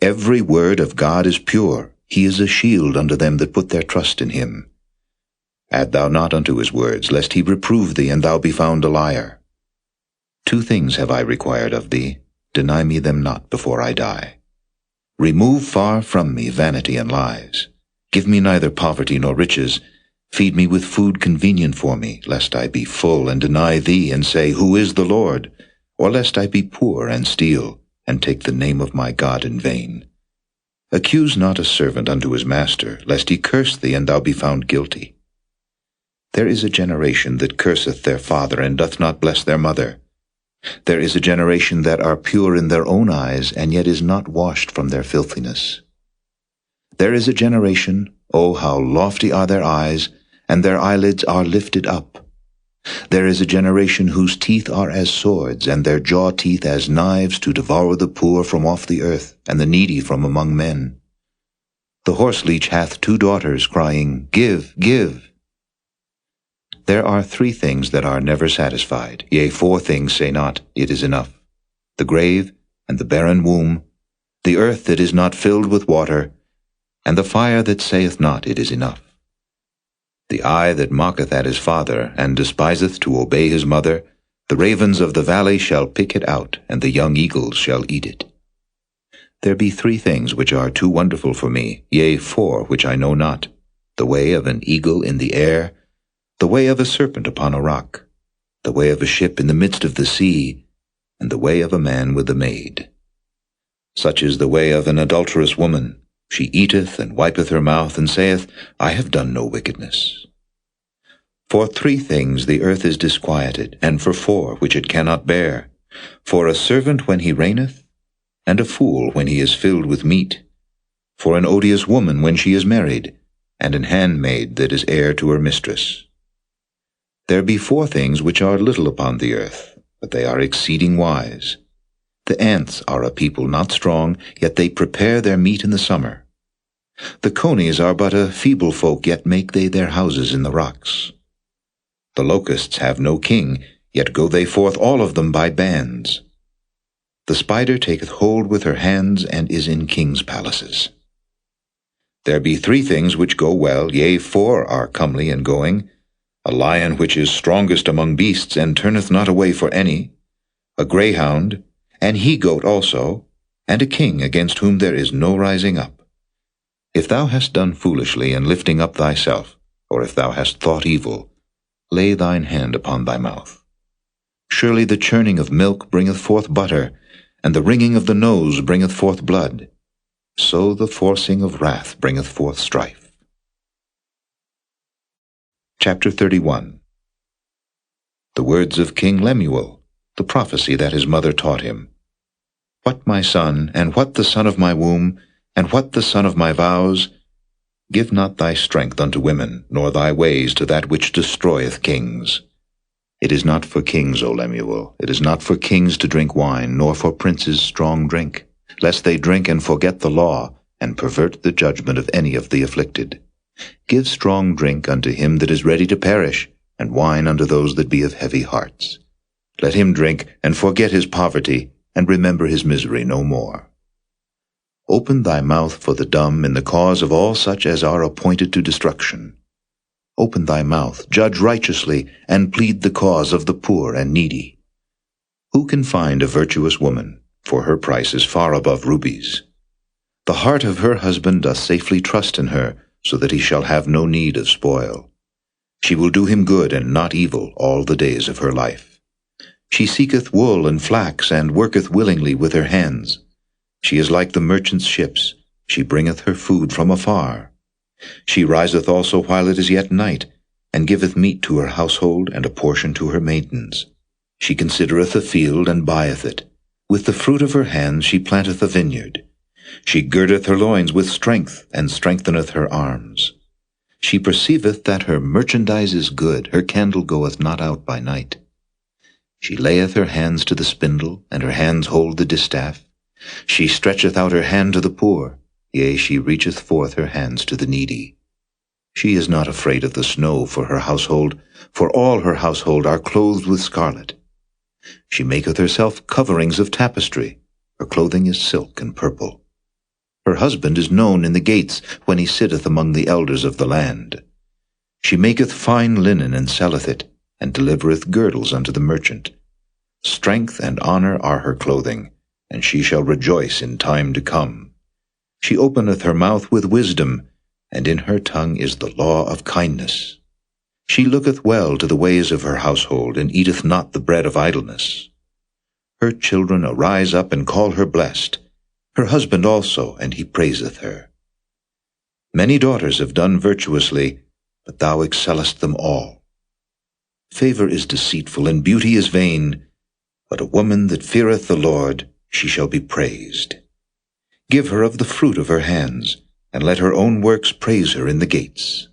Every word of God is pure. He is a shield unto them that put their trust in him. Add thou not unto his words, lest he reprove thee, and thou be found a liar. 2 things have I required of thee. Deny me them not before I die. Remove far from me vanity and lies. Give me neither poverty nor riches. Feed me with food convenient for me, lest I be full and deny thee, and say, Who is the Lord? Or lest I be poor and steal, and take the name of my God in vain. Accuse not a servant unto his master, lest he curse thee, and thou be found guilty. There is a generation that curseth their father, and doth not bless their mother. There is a generation that are pure in their own eyes, and yet is not washed from their filthiness. There is a generation, O how lofty are their eyes, and their eyelids are lifted up. There is a generation whose teeth are as swords, and their jaw teeth as knives, to devour the poor from off the earth, and the needy from among men. The horseleech hath 2 daughters, crying, Give, give. There are 3 things that are never satisfied, yea, 4 things say not, It is enough. The grave, and the barren womb, the earth that is not filled with water, and the fire that saith not, It is enough. The eye that mocketh at his father, and despiseth to obey his mother, the ravens of the valley shall pick it out, and the young eagles shall eat it. There be 3 things which are too wonderful for me, yea, 4 which I know not, the way of an eagle in the air, the way of a serpent upon a rock, the way of a ship in the midst of the sea, and the way of a man with a maid. Such is the way of an adulterous woman. She eateth and wipeth her mouth, and saith, I have done no wickedness. For 3 things the earth is disquieted, and for 4 which it cannot bear, for a servant when he reigneth, and a fool when he is filled with meat, for an odious woman when she is married, and an handmaid that is heir to her mistress. There be 4 things which are little upon the earth, but they are exceeding wise. The ants are a people not strong, yet they prepare their meat in the summer. The conies are but a feeble folk, yet make they their houses in the rocks. The locusts have no king, yet go they forth all of them by bands. The spider taketh hold with her hands, and is in kings' palaces. There be 3 things which go well, yea, 4 are comely in going: a lion which is strongest among beasts, and turneth not away for any, a greyhound, an he-goat also, and a king against whom there is no rising up. If thou hast done foolishly in lifting up thyself, or if thou hast thought evil, lay thine hand upon thy mouth. Surely the churning of milk bringeth forth butter, and the wringing of the nose bringeth forth blood. So the forcing of wrath bringeth forth strife. Chapter 31. The words of King Lemuel, the prophecy that his mother taught him. What, my son, and what the son of my womb, and what the son of my vows? Give not thy strength unto women, nor thy ways to that which destroyeth kings. It is not for kings, O Lemuel, it is not for kings to drink wine, nor for princes strong drink, lest they drink and forget the law, and pervert the judgment of any of the afflicted. Give strong drink unto him that is ready to perish, and wine unto those that be of heavy hearts. Let him drink, and forget his poverty, and remember his misery no more. Open thy mouth for the dumb in the cause of all such as are appointed to destruction. Open thy mouth, judge righteously, and plead the cause of the poor and needy. Who can find a virtuous woman? For her price is far above rubies. The heart of her husband doth safely trust in her, so that he shall have no need of spoil. She will do him good and not evil all the days of her life. She seeketh wool and flax, and worketh willingly with her hands. She is like the merchant's ships, she bringeth her food from afar. She riseth also while it is yet night, and giveth meat to her household, and a portion to her maidens. She considereth a field, and buyeth it. With the fruit of her hands she planteth a vineyard. She girdeth her loins with strength, and strengtheneth her arms. She perceiveth that her merchandise is good, her candle goeth not out by night. She layeth her hands to the spindle, and her hands hold the distaff. She stretcheth out her hand to the poor, yea, she reacheth forth her hands to the needy. She is not afraid of the snow for her household, for all her household are clothed with scarlet. She maketh herself coverings of tapestry, her clothing is silk and purple. Her husband is known in the gates, when he sitteth among the elders of the land. She maketh fine linen and selleth it, and delivereth girdles unto the merchant. Strength and honor are her clothing, and she shall rejoice in time to come. She openeth her mouth with wisdom, and in her tongue is the law of kindness. She looketh well to the ways of her household, and eateth not the bread of idleness. Her children arise up and call her blessed, her husband also, and he praiseth her. Many daughters have done virtuously, but thou excellest them all. Favor is deceitful, and beauty is vain, but a woman that feareth the Lord, she shall be praised. Give her of the fruit of her hands, and let her own works praise her in the gates.